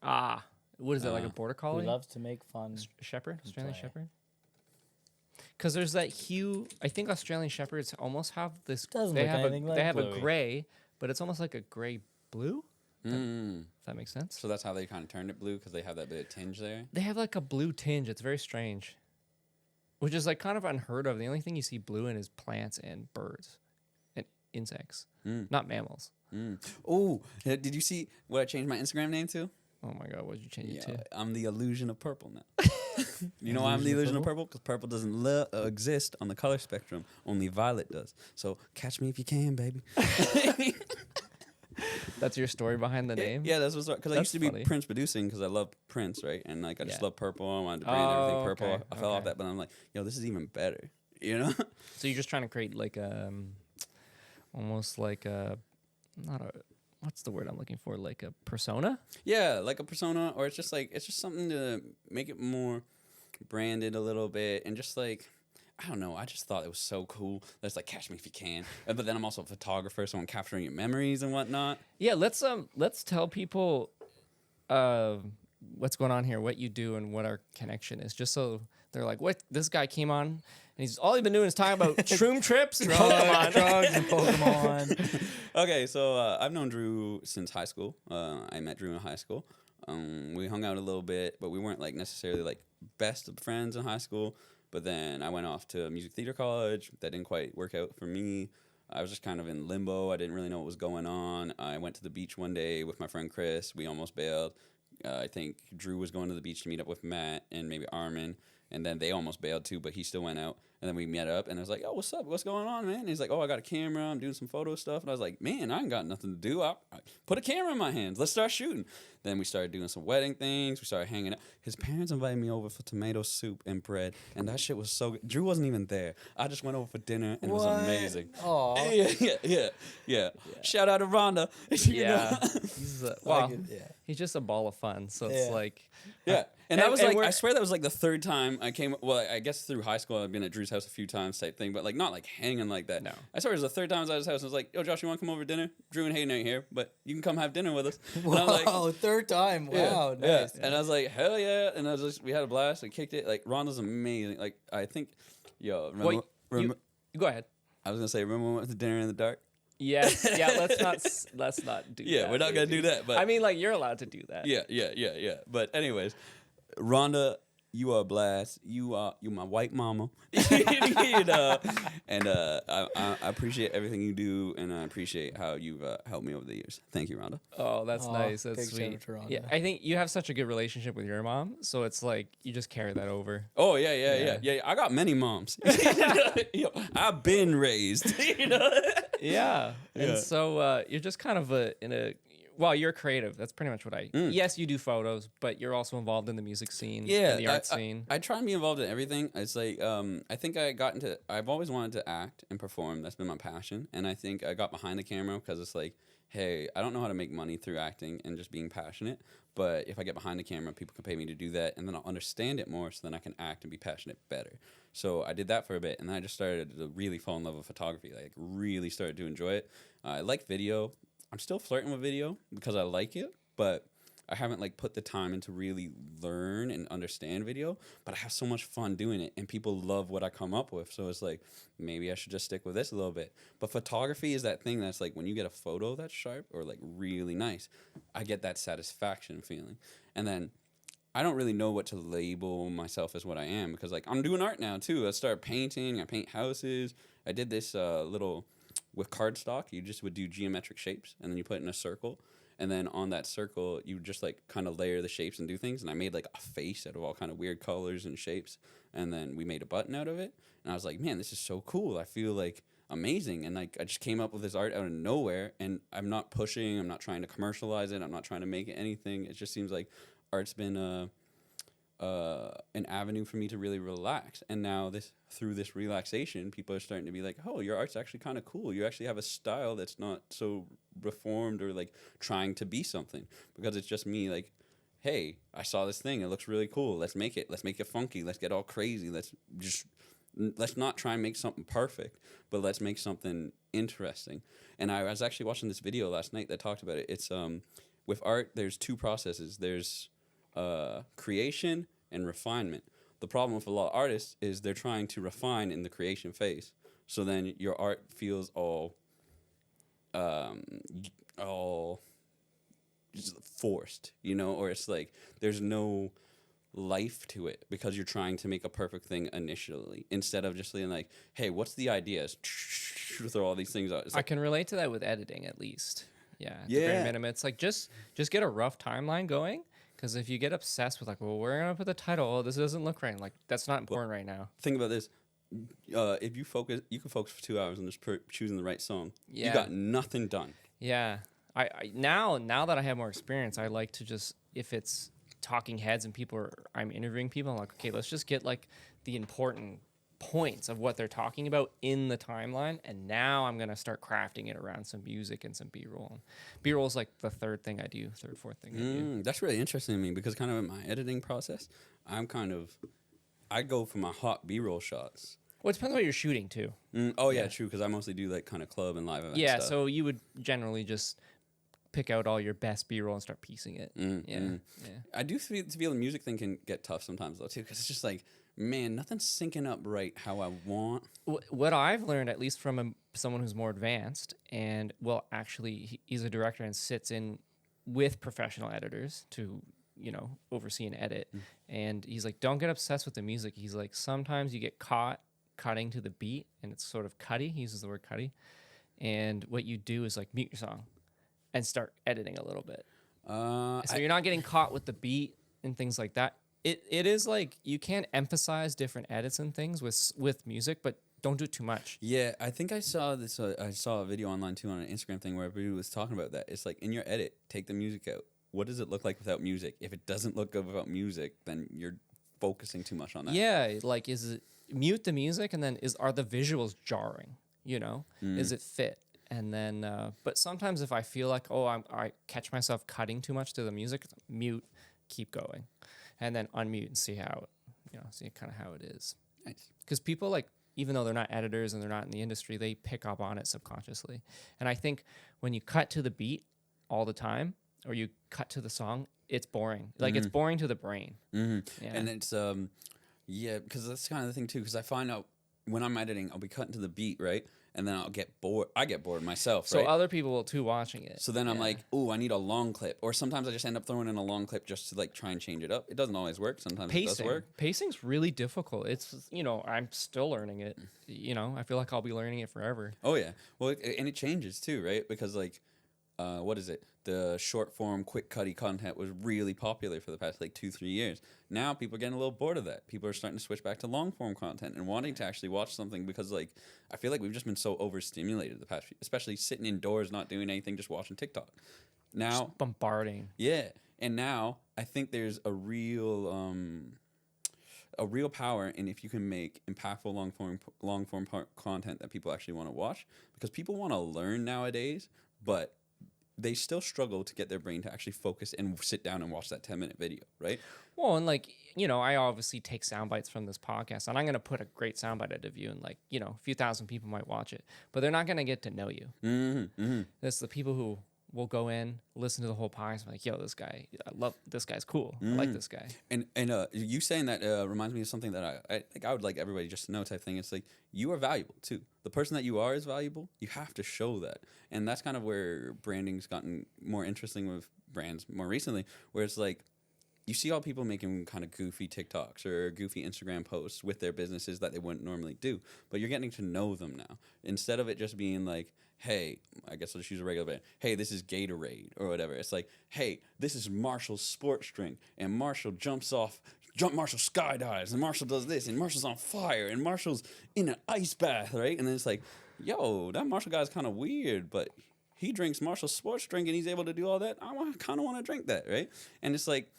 What is that, like a border who collie? loves to make fun. Shepherd? Australian play. Shepherd? Because there's that hue. I think Australian Shepherds almost have this. Doesn't they look have anything like they have a Bluey. gray, but it's almost like a gray blue. Mm. If that makes sense. So that's how they kind of turned it blue because they have that bit of tinge there. They have like a blue tinge. It's very strange, which is like kind of unheard of. The only thing you see blue in is plants and birds and insects, not mammals. Oh, did you see what I changed my Instagram name to? Oh my god, what did you change it to? I'm the illusion of purple now. You know why I'm the illusion of purple? Because purple doesn't exist on the color spectrum. Only violet does. So catch me if you can, baby. That's your story behind the name? Yeah, that's what's because I That's used to be funny. Prince producing because I love Prince, right? And like I just Yeah. love purple. I wanted to brand everything purple. okay, I fell off okay. that, but I'm like, yo, this is even better. You know? So you're just trying to create like almost like not a, what's the word I'm looking for? Like a persona? Yeah, like a persona, or it's just something to make it more branded a little bit, and just like I don't know. I just thought it was so cool. That's like catch me if you can. But then I'm also a photographer, so I'm capturing your memories and whatnot. Yeah, let's tell people what's going on here, what you do, and what our connection is, just so they're like, what, this guy came on and he's all he's been doing is talking about shroom trips and Pokemon. Drugs and Pokemon. Okay, so I've known Drew since high school. I met Drew in high school. We hung out a little bit, but we weren't like necessarily like best of friends in high school. But then I went off to music theater college. That didn't quite work out for me. I was just kind of in limbo. I didn't really know what was going on. I went to the beach one day with my friend Chris. We almost bailed. I think Drew was going to the beach to meet up with Matt and maybe Armin, and then they almost bailed too, but he still went out. And then we met up, and I was like, "Oh, what's up? What's going on, man?" And he's like, "Oh, I got a camera. I'm doing some photo stuff." And I was like, "Man, I ain't got nothing to do. I put a camera in my hands. Let's start shooting." Then we started doing some wedding things. We started hanging out. His parents invited me over for tomato soup and bread, and that shit was so good. Drew wasn't even there. I just went over for dinner, and it was amazing. Oh, Yeah. Shout out to Rhonda. You know? He's he's just a ball of fun. So it's like, And that was like, I swear that was like the third time I came. Well, I guess through high school I've been at Drew's house a few times type thing, but like not like hanging like that. No. I swear it was the third time I was at his house. I was like, "Yo, Josh, you want to come over to dinner? Drew and Hayden ain't here, but you can come have dinner with us." And wow, I was like, third time. Wow, nice. And I was like, "Hell yeah!" And we had a blast. We kicked it. Like Rhonda's amazing. Like I think, remember, you go ahead. I was gonna say, remember when we went to dinner in the dark? Yes, let's not do that. Yeah, we're not gonna do that. But I mean, like, you're allowed to do that. Yeah. But anyways, Rhonda, you are a blast. You my white mama. You know? And I appreciate everything you do, and I appreciate how you've helped me over the years. Thank you, Rhonda. Oh, that's nice. That's big sweet. shout out to Yeah, Rhonda. I think you have such a good relationship with your mom, so it's like you just carry that over. Oh yeah. I got many moms. Yo, I've been raised. You know? Yeah. And so you're just kind of well, you're creative. That's pretty much what yes, you do photos, but you're also involved in the music scene, Yeah, and the art scene. I try and be involved in everything. It's like I think I've always wanted to act and perform. That's been my passion, and I think I got behind the camera because it's like, hey, I don't know how to make money through acting and just being passionate, but if I get behind the camera, people can pay me to do that, and then I'll understand it more, so then I can act and be passionate better. So I did that for a bit, and then I just started to really fall in love with photography. Like really started to enjoy it. I like video. I'm still flirting with video because I like it, but I haven't like put the time in to really learn and understand video, but I have so much fun doing it, and people love what I come up with. So it's like, maybe I should just stick with this a little bit. But photography is that thing that's like, when you get a photo that's sharp or like really nice, I get that satisfaction feeling. And then I don't really know what to label myself as what I am, because like I'm doing art now too. I started painting, I paint houses. I did this little, with cardstock, you just would do geometric shapes, and then you put it in a circle. And then on that circle, you just like kind of layer the shapes and do things. And I made like a face out of all kind of weird colors and shapes. And then we made a button out of it. And I was like, man, this is so cool. I feel like amazing. And like I just came up with this art out of nowhere. And I'm not pushing. I'm not trying to commercialize it. I'm not trying to make it anything. It just seems like art's been an avenue for me to really relax. And now through this relaxation, people are starting to be like, oh, your art's actually kind of cool. You actually have a style that's not so reformed or like trying to be something, because it's just me like, hey, I saw this thing, it looks really cool, let's make it funky, let's get all crazy, let's not try and make something perfect, but let's make something interesting. And I was actually watching this video last night that talked about it. It's with art, there's two processes. There's creation and refinement. The problem with a lot of artists is they're trying to refine in the creation phase. So then your art feels all just forced, you know, or it's like there's no life to it because you're trying to make a perfect thing initially, instead of just being like, hey, what's the ideas? Throw all these things out. It's I like, can relate to that with editing, at least. Yeah. At the Yeah. bare minimum, it's like just get a rough timeline going. Because if you get obsessed with like, well, we're gonna put the title, oh, this doesn't look right. Like that's not important right now. think about this. If you focus, you can focus for 2 hours on just choosing the right song. Yeah. You got nothing done. Yeah. I now that I have more experience, I like to just, if it's talking heads and I'm interviewing people, I'm like, okay, let's just get like the important points of what they're talking about in the timeline, and now I'm gonna start crafting it around some music and some B-roll. B-roll is like the fourth, fourth thing I do. That's really interesting to me, because kind of in my editing process, I go for my hot B-roll shots. Well, it depends on what you're shooting too. Yeah, true, because I mostly do like kind of club and live event Yeah, stuff. so you would generally just pick out all your best B-roll and start piecing it. Yeah. I do feel the music thing can get tough sometimes though too, because it's just like, man, nothing's syncing up right how I want. What I've learned, at least from someone who's more advanced, and well, actually, he's a director and sits in with professional editors to, oversee and edit. And he's like, don't get obsessed with the music. He's like, sometimes you get caught cutting to the beat, and it's sort of cutty. He uses the word cutty. and what you do is like mute your song and start editing a little bit. Uh, So you're not getting caught with the beat and things like that. It is like you can emphasize different edits and things with music, but don't do it too much. Yeah, I think I saw this. I saw a video online too on an Instagram thing where everybody was talking about that. It's like in your edit, take the music out. What does it look like without music? If it doesn't look good without music, then you're focusing too much on that. Yeah, like is it mute the music and then are the visuals jarring? You know, is it fit? And then, but sometimes if I feel like I catch myself cutting too much to the music, mute, keep going, and then unmute and see see kind of how it is. Nice. Because people like, even though they're not editors and they're not in the industry, they pick up on it subconsciously. And I think when you cut to the beat all the time, or you cut to the song, it's boring. Like it's boring to the brain. Mm-hmm. Yeah. And it's because that's kind of the thing too. Because I find out when I'm editing, I'll be cutting to the beat, right, and then I'll get bored. I get bored myself, So right? other people will too watching it. So then I'm Yeah. like, oh, I need a long clip. Or sometimes I just end up throwing in a long clip just to like try and change it up. It doesn't always work. Sometimes it does work. Pacing's really difficult. It's I'm still learning it. I feel like I'll be learning it forever. Oh yeah. Well, and it changes too, right? Because like, what is it? The short form, quick cutty content was really popular for the past like 2-3 years. Now people are getting a little bored of that. People are starting to switch back to long form content and wanting to actually watch something because like I feel like we've just been so overstimulated the past few, especially sitting indoors, not doing anything, just watching TikTok. Now Just bombarding. yeah, and now I think there's a real power in if you can make impactful long form content that people actually want to watch, because people want to learn nowadays, but they still struggle to get their brain to actually focus and sit down and watch that 10-minute video, right? Well, and like, I obviously take sound bites from this podcast, and I'm going to put a great soundbite out of you, and like, a few thousand people might watch it, but they're not going to get to know you. Mm-hmm, mm-hmm. It's the people who will go in, listen to the whole podcast, and be like, yo, this guy, I love this guy's cool. I like this guy. And you saying that reminds me of something that I think I would like everybody just to know type thing. It's like you are valuable too. The person that you are is valuable. You have to show that, and that's kind of where branding's gotten more interesting with brands more recently, where it's like you see all people making kind of goofy TikToks or goofy Instagram posts with their businesses that they wouldn't normally do, but you're getting to know them now instead of it just being like, hey, I guess I'll just use a regular brand. Hey, this is Gatorade or whatever. It's like, hey, this is Marshall's sports drink, and Marshall Marshall skydives, and Marshall does this, and Marshall's on fire, and Marshall's in an ice bath, right? And then it's like, yo, that Marshall guy's kind of weird, but he drinks Marshall's sports drink, and he's able to do all that. I kind of want to drink that, right? And it's like,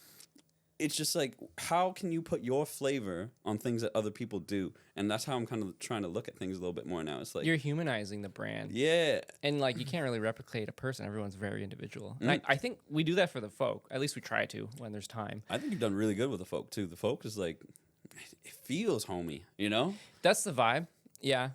it's just like, how can you put your flavor on things that other people do? And that's how I'm kind of trying to look at things a little bit more now. It's like You're humanizing the brand. yeah, And like, you can't really replicate a person. Everyone's very individual. And I think we do that for the folk. At least we try to when there's time. I think you've done really good with the folk too. The folk is like, it feels homey, That's the vibe. Yeah.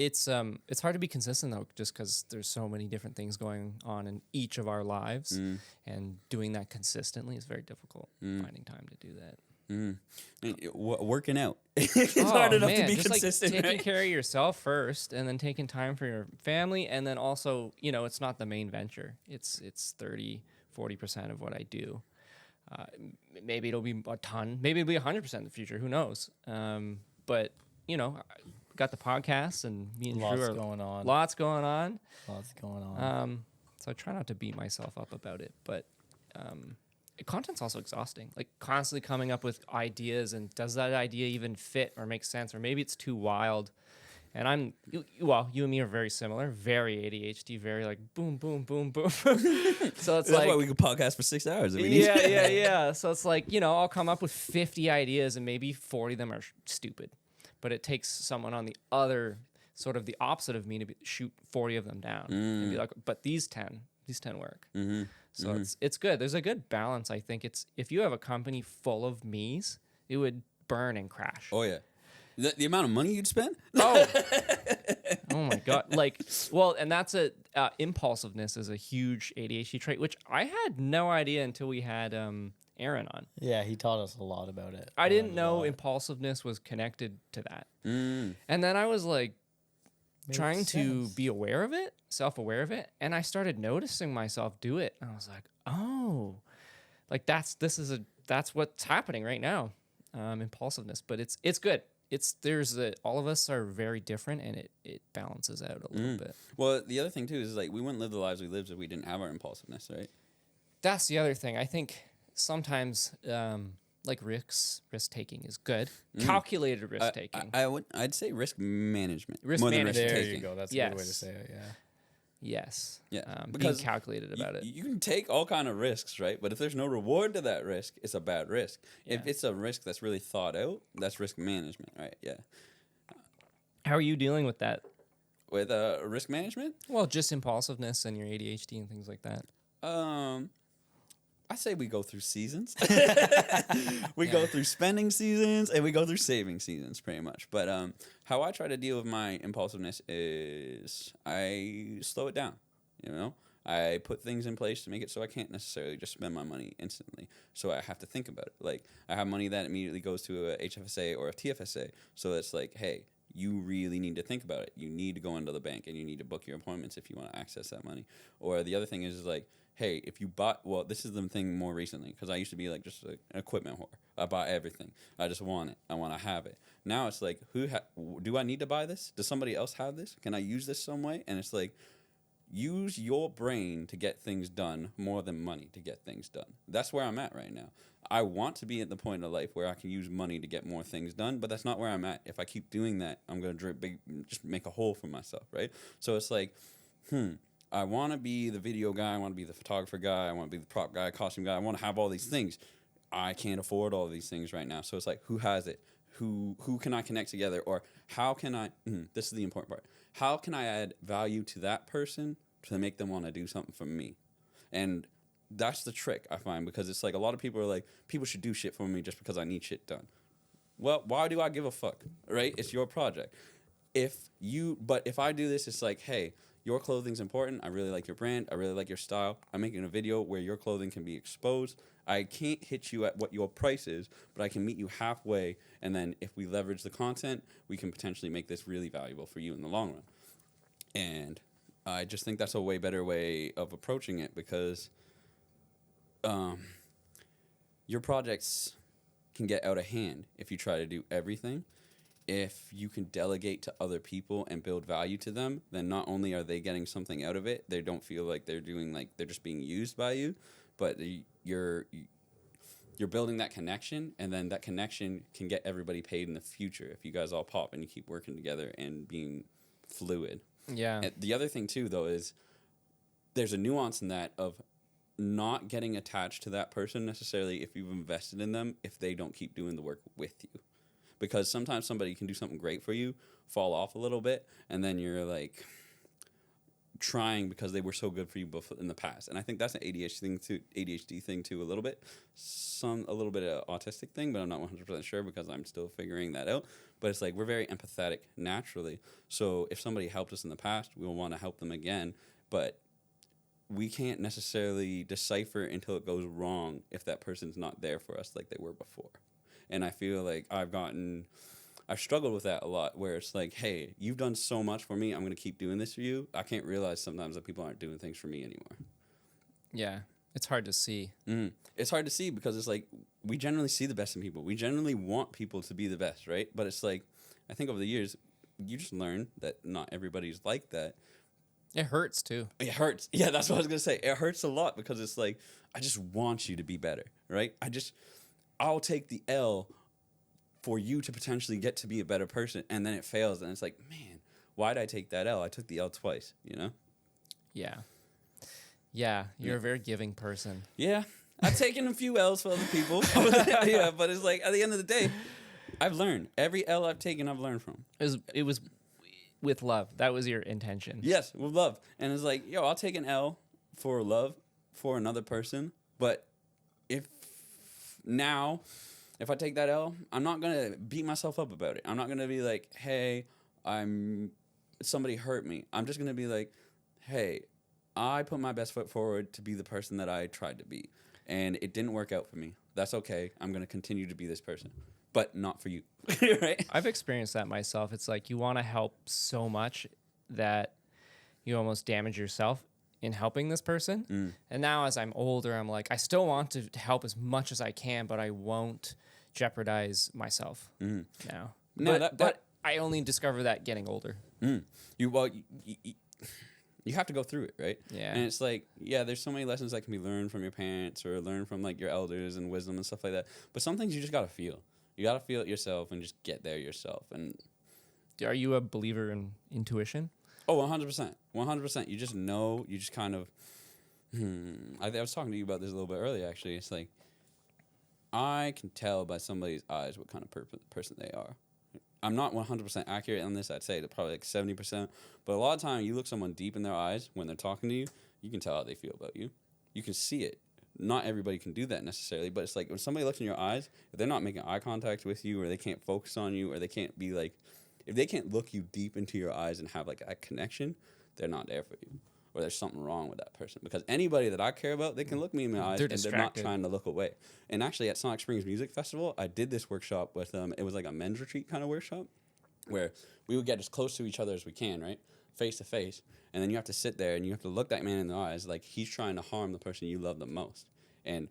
It's hard to be consistent though, just because there's so many different things going on in each of our lives, and doing that consistently is very difficult. Finding time to do that. Working out. It's hard enough to be just consistent, like taking right? care of yourself first, and then taking time for your family, and then also, it's not the main venture. It's 30-40% of what I do. Maybe it'll be a ton. Maybe it'll be 100% in the future. Who knows? But got the podcast, and me and Drew Lots are going on. Lots going on. Lots going on. So I try not to beat myself up about it, but content's also exhausting. Like constantly coming up with ideas, and does that idea even fit or make sense, or maybe it's too wild. And you and me are very similar, very ADHD, very like boom, boom, boom, boom. So it's That's like, why we could podcast for 6 hours if we need to. yeah. So it's like, I'll come up with 50 ideas, and maybe 40 of them are stupid. But it takes someone on the other, sort of the opposite of me, to shoot 40 of them down and be like, but these 10 work. So it's good. There's a good balance. I think if you have a company full of me's, it would burn and crash. Oh yeah, the amount of money you'd spend. Oh my God. And that's impulsiveness is a huge ADHD trait, which I had no idea until we had Aaron on. Yeah, he taught us a lot about it. I didn't know impulsiveness was connected to that. And then I was like trying to be aware of it, self-aware of it, and I started noticing myself do it. And I was like, oh, like that's what's happening right now. Impulsiveness, but it's good. all of us are very different, and it balances out a little bit. Well, the other thing too is like we wouldn't live the lives we lived if we didn't have our impulsiveness, right? That's the other thing. I think sometimes like risk taking is good. Calculated risk taking. I'd say risk management. Risk more than management. There risk-taking. you go. That's a Yes. good way to say it. Yeah. Yes. Yeah, Being because calculated about it. You can take all kind of risks, right? But if there's no reward to that risk, it's a bad risk. If Yeah. it's a risk that's really thought out, that's risk management, right? Yeah. How are you dealing with that? With risk management, Well, just impulsiveness and your ADHD and things like that. I say we go through seasons. We go through spending seasons and we go through saving seasons, pretty much. But how I try to deal with my impulsiveness is I slow it down. You know, I put things in place to make it so I can't necessarily just spend my money instantly. So I have to think about it. Like I have money that immediately goes to a HFSA or a TFSA. So it's like, hey, you really need to think about it. You need to go into the bank and you need to book your appointments if you want to access that money. Or the other thing is like, hey, if you bought, well, this is the thing more recently, because I used to be like just an equipment whore. I buy everything. I just want it. I want to have it. Now it's like, do I need to buy this? Does somebody else have this? Can I use this some way? And it's like, use your brain to get things done more than money to get things done. That's where I'm at right now. I want to be at the point of life where I can use money to get more things done, but that's not where I'm at. If I keep doing that, I'm going to just make a hole for myself, right? So it's like, I want to be the video guy. I want to be the photographer guy. I want to be the prop guy, costume guy. I want to have all these things. I can't afford all these things right now. So it's like, who has it? Who can I connect together? Or how can I, this is the important part. How can I add value to that person to make them want to do something for me? And that's the trick, I find, because it's like a lot of people are like, people should do shit for me just because I need shit done. Well, why do I give a fuck, right? It's your project. But if I do this, it's like, hey, your clothing's important. I really like your brand. I really like your style. I'm making a video where your clothing can be exposed. I can't hit you at what your price is, but I can meet you halfway. And then if we leverage the content, we can potentially make this really valuable for you in the long run. And I just think that's a way better way of approaching it, because your projects can get out of hand if you try to do everything. If you can delegate to other people and build value to them, then not only are they getting something out of it, they don't feel like they're just being used by you, but you're building that connection, and then that connection can get everybody paid in the future if you guys all pop and you keep working together and being fluid. Yeah. And the other thing too, though, is there's a nuance in that of not getting attached to that person necessarily if you've invested in them, if they don't keep doing the work with you. Because sometimes somebody can do something great for you, fall off a little bit, and then you're like trying because they were so good for you in the past. And I think that's an ADHD thing too, a little bit. A little bit of autistic thing, but I'm not 100% sure because I'm still figuring that out. But it's like we're very empathetic naturally. So if somebody helped us in the past, we'll want to help them again. But we can't necessarily decipher until it goes wrong if that person's not there for us like they were before. And I feel like I've struggled with that a lot, where it's like, hey, you've done so much for me. I'm going to keep doing this for you. I can't realize sometimes that people aren't doing things for me anymore. Yeah. It's hard to see. It's hard to see because it's like we generally see the best in people. We generally want people to be the best, right? But it's like, I think over the years, you just learn that not everybody's like that. It hurts too. It hurts. Yeah, that's what I was going to say. It hurts a lot because it's like, I just want you to be better, right? I'll take the L for you to potentially get to be a better person, and then it fails, and it's like, man, why did I take that L? I took the L twice, you know? Yeah. Yeah, you're a very giving person. Yeah, I've taken a few L's for other people. Yeah, but it's like, at the end of the day, I've learned. Every L I've taken, I've learned from. It was with love. That was your intention. Yes, with love. And it's like, yo, I'll take an L for love for another person, but if I take that L, I'm not going to beat myself up about it. I'm not going to be like, hey, somebody hurt me. I'm just going to be like, hey, I put my best foot forward to be the person that I tried to be. And it didn't work out for me. That's okay. I'm going to continue to be this person, but not for you. Right? I've experienced that myself. It's like you want to help so much that you almost damage yourself in helping this person. And now as I'm older, I'm like, I still want to help as much as I can, but I won't jeopardize myself now. But I only discovered that getting older. You have to go through it, right? Yeah. And it's like, yeah, there's so many lessons that can be learned from your parents or learned from like your elders and wisdom and stuff like that. But some things you just gotta feel. You gotta feel it yourself and just get there yourself. And Are you a believer in intuition? oh, 100%, 100%. You just know. You just kind of. I was talking to you about this a little bit earlier. Actually, it's like I can tell by somebody's eyes what kind of person they are. I'm not 100% accurate on this. I'd say it's probably like 70%. But a lot of time, you look someone deep in their eyes when they're talking to you, you can tell how they feel about you. You can see it. Not everybody can do that necessarily, but it's like when somebody looks in your eyes, if they're not making eye contact with you, or they can't focus on you, or they can't be like, if they can't look you deep into your eyes and have like a connection, they're not there for you. Or there's something wrong with that person. Because anybody that I care about, they can look me in my eyes and they're not trying to look away. And actually at Sonic Springs Music Festival, I did this workshop with it was like a men's retreat kind of workshop where we would get as close to each other as we can, right? Face to face. And then you have to sit there and you have to look that man in the eyes like he's trying to harm the person you love the most. And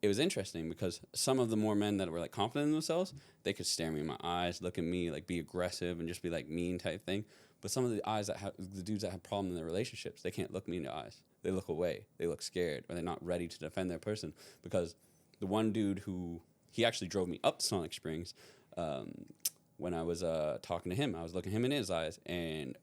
it was interesting because some of the more men that were like confident in themselves, they could stare me in my eyes, look at me, like be aggressive and just be like mean type thing. But some of the dudes that have problems in their relationships, they can't look me in the eyes. They look away. They look scared, or they're not ready to defend their person. Because the one dude he actually drove me up to Sonic Springs when I was talking to him. I was looking him in his eyes, and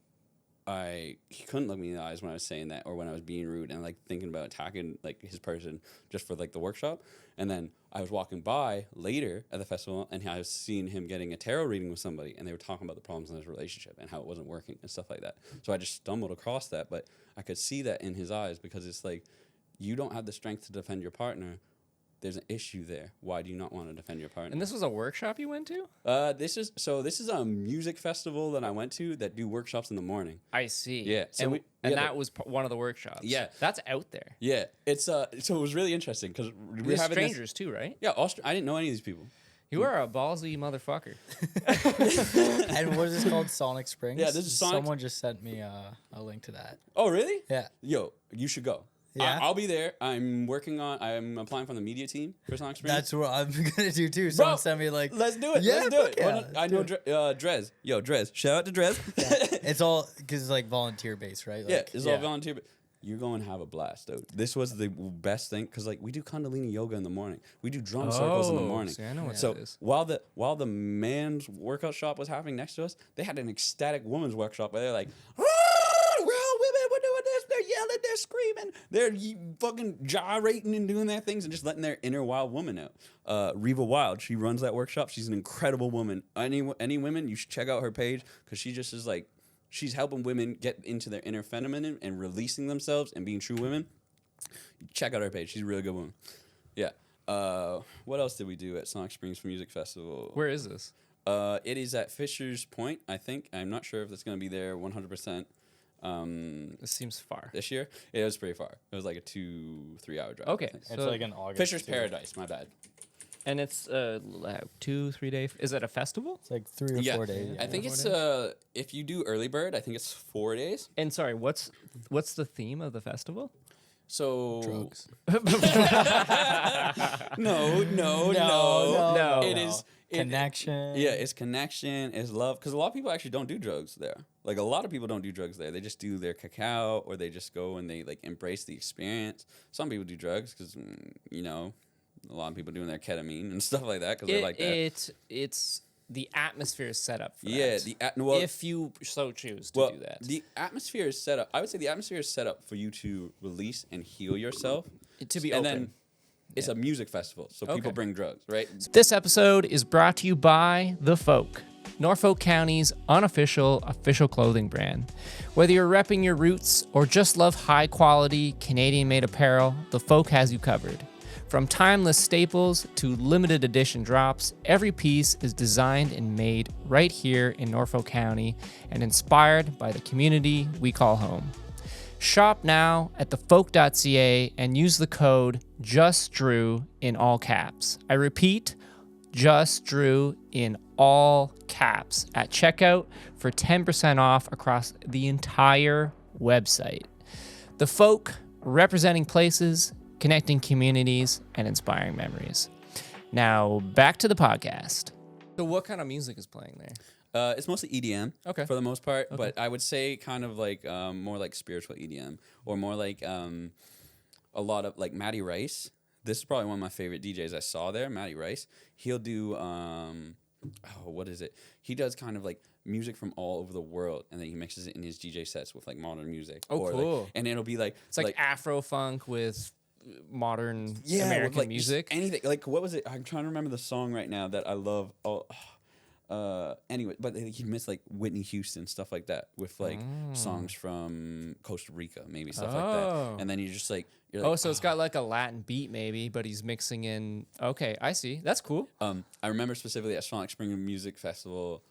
he couldn't look me in the eyes when I was saying that or when I was being rude and like thinking about attacking like his person just for like the workshop. And then I was walking by later at the festival and I was seeing him getting a tarot reading with somebody and they were talking about the problems in his relationship and how it wasn't working and stuff like that. So I just stumbled across that, but I could see that in his eyes because it's like, you don't have the strength to defend your partner. There's an issue there. Why do you not want to defend your partner? And this was a workshop you went to? This is a music festival that I went to that do workshops in the morning. I see. Yeah. So that was one of the workshops. Yeah. That's out there. Yeah. It's so it was really interesting because we're having strangers too, right? Yeah. I didn't know any of these people. You are a ballsy motherfucker. And what is this called? Sonic Springs? Yeah, this is Sonic. Someone just sent me a link to that. Oh, really? Yeah. Yo, you should go. Yeah. I'll be there. I'm applying for the media team for Sonic Springs. That's what I'm going to do too. Someone sent me like. Let's do it. Yeah, let's do it. yeah, I know Drez. Yo, Drez. Shout out to Drez. Yeah. It's all because it's like volunteer based, right? Like, it's all volunteer. You're going to have a blast, dude. This was the best thing because like we do Kundalini yoga in the morning. We do drum circles in the morning. See, I know what that is. while the man's workout shop was happening next to us, they had an ecstatic woman's workshop where they're like, we're all women, we're doing this, they're yelling, they're screaming, they're fucking gyrating and doing their things and just letting their inner wild woman out. Reva Wild, she runs that workshop. She's an incredible woman. Any women, you should check out her page because she just is like, she's helping women get into their inner feminine and releasing themselves and being true women. Check out her page. She's a really good woman. Yeah. What else did we do at Sonic Springs Music Festival? Where is this? It is at Fisher's Point, I think. I'm not sure if it's going to be there 100%. This seems far. This year? It was pretty far. It was like a 2-3 hour drive. Okay. It's like in August. Fisher's Paradise, my bad. And it's 2-3 day. Is it a festival? It's like 3 or 4 days. I think it's if you do early bird, I think it's 4 days. And sorry, what's the theme of the festival? So Drugs. No. It is connection. It's connection, it's love. Because a lot of people actually don't do drugs there. Like a lot of people don't do drugs there. They just do their cacao, or they just go and they like embrace the experience. Some people do drugs because a lot of people doing their ketamine and stuff like that because they like that. It's the atmosphere is set up for that. If you so choose to do that. The atmosphere is set up. I would say the atmosphere is set up for you to release and heal yourself. To be and open. Then it's a music festival, so people bring drugs, right? This episode is brought to you by The Folk, Norfolk County's unofficial official clothing brand. Whether you're repping your roots or just love high-quality Canadian-made apparel, The Folk has you covered. From timeless staples to limited edition drops, every piece is designed and made right here in Norfolk County and inspired by the community we call home. Shop now at thefolk.ca and use the code JustDrew in all caps. I repeat, JustDrew in all caps at checkout for 10% off across the entire website. The Folk, representing places, connecting communities, and inspiring memories. Now, back to the podcast. So what kind of music is playing there? It's mostly EDM Okay. for the most part, but I would say kind of like more like spiritual EDM or more like a lot of like Matty Rice. This is probably one of my favorite DJs I saw there, Matty Rice. He'll do what is it? He does kind of like music from all over the world, and then he mixes it in his DJ sets with like modern music. Oh, cool. Like, and it'll be like It's like Afro funk with modern with, American like, music. anything. Like what was it? I'm trying to remember the song right now that I love. Anyway, but he missed like Whitney Houston, stuff like that, with like songs from Costa Rica, maybe stuff like that. And then you're just like, So it's got like a Latin beat maybe, but he's mixing in. Okay, I see. That's cool. I remember specifically at Sonic Spring Music Festival,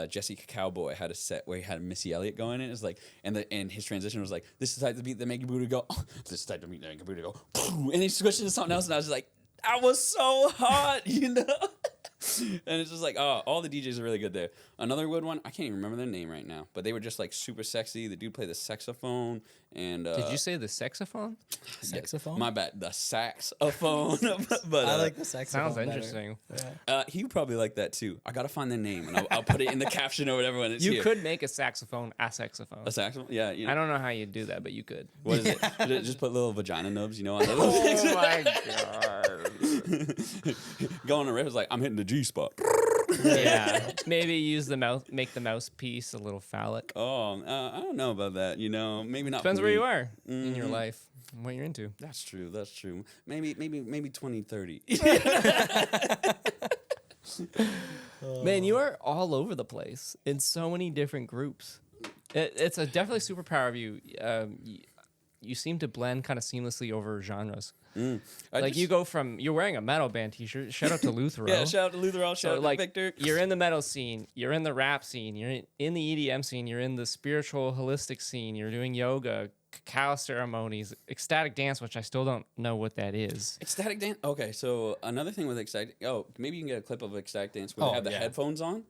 Jesse Cowboy had a set where he had Missy Elliott going in. It was like, and his transition was like, this is the type of beat that make your booty go, this is the type of beat that make your booty go, and he switched into something else, and I was like, that was so hot, you know? And it's just like, oh, all the DJs are really good there. Another good one, I can't even remember their name right now, but they were just like super sexy. The dude played the saxophone, and Did you say the saxophone? Saxophone? my bad, the saxophone. But I like the saxophone. Sounds interesting. he would probably like that too. I gotta find their name, and I'll put it in the caption or whatever when it's You here. could make a saxophone a saxophone. A saxophone? Yeah. You know. I don't know how you'd do that, but you could. What is it? Just put little vagina nubs, you know, on the Oh my god. Go on the riff, it's like, I'm hitting the G spot. Yeah. Maybe use the mouse, make the mouthpiece a little phallic. Oh, I don't know about that, you know. Maybe not. Depends for where me. you are in your life, and what you're into. That's true. That's true. Maybe 2030. Man, you are all over the place in so many different groups. It's a definitely superpower of you. You seem to blend kind of seamlessly over genres. You go from, you're wearing a metal band t-shirt. Shout out to Luthero. Yeah, shout out to Luthero. Shout out to Victor. You're in the metal scene. You're in the rap scene. You're in the EDM scene. You're in the spiritual holistic scene. You're doing yoga, cacao ceremonies, ecstatic dance, which I still don't know what that is. Ecstatic dance. Okay, so another thing with ecstatic. Oh, maybe you can get a clip of ecstatic dance where they have the headphones on.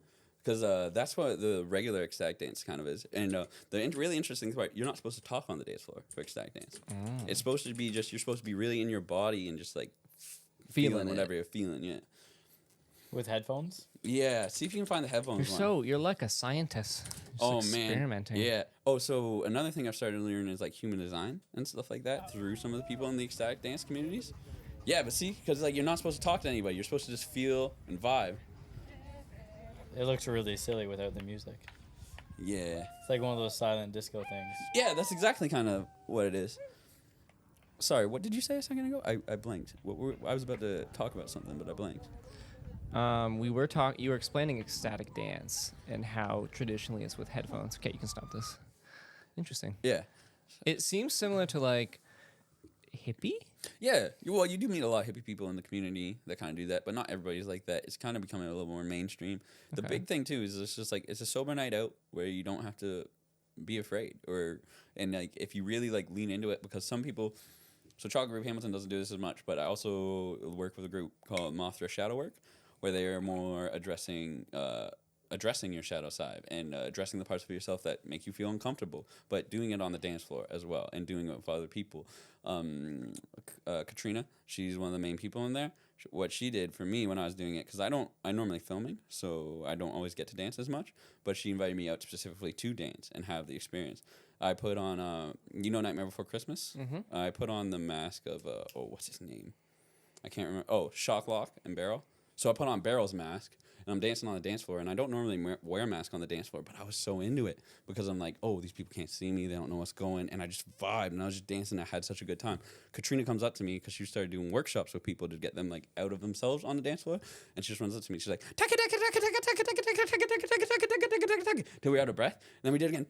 Because that's what the regular ecstatic dance kind of is. And the really interesting part, you're not supposed to talk on the dance floor for ecstatic dance. It's supposed to be just, you're supposed to be really in your body and just like feeling whatever you're feeling, yeah. With headphones? Yeah, see if you can find the headphones one. You're like a scientist. Just experimenting. Yeah. Oh, so another thing I've started learning is like human design and stuff like that through some of the people in the ecstatic dance communities. Yeah, but see, because like you're not supposed to talk to anybody. You're supposed to just feel and vibe. It looks really silly without the music. Yeah. It's like one of those silent disco things. Yeah, that's exactly kind of what it is. Sorry, what did you say a second ago? I blanked. I was about to talk about something, but I blanked. You were explaining ecstatic dance and how traditionally it's with headphones. Okay, you can stop this. Interesting. Yeah. It seems similar to like hippie? Yeah. Well, you do meet a lot of hippie people in the community that kind of do that, but not everybody's like that. It's kind of becoming a little more mainstream. The big thing too is it's just like it's a sober night out where you don't have to be afraid and like if you really like lean into it, because some people. So Chocolate Group Hamilton doesn't do this as much, but I also work with a group called Mothra Shadow Work, where they are more addressing your shadow side and addressing the parts of yourself that make you feel uncomfortable, but doing it on the dance floor as well and doing it with other people. Katrina, she's one of the main people in there. What she did for me when I was doing it, because I normally filming, so I don't always get to dance as much, but she invited me out specifically to dance and have the experience. I put on, Nightmare Before Christmas? Mm-hmm. I put on the mask of, what's his name? I can't remember. Oh, Shocklock and Barrel. So I put on Barrel's mask, and I'm dancing on the dance floor, and I don't normally wear a mask on the dance floor, but I was so into it because I'm like, oh, these people can't see me, they don't know what's going, and I just vibed, and I was just dancing, I had such a good time. Katrina comes up to me because she started doing workshops with people to get them like out of themselves on the dance floor, and she just runs up to me, she's like, till we're out of breath, and then we did it again,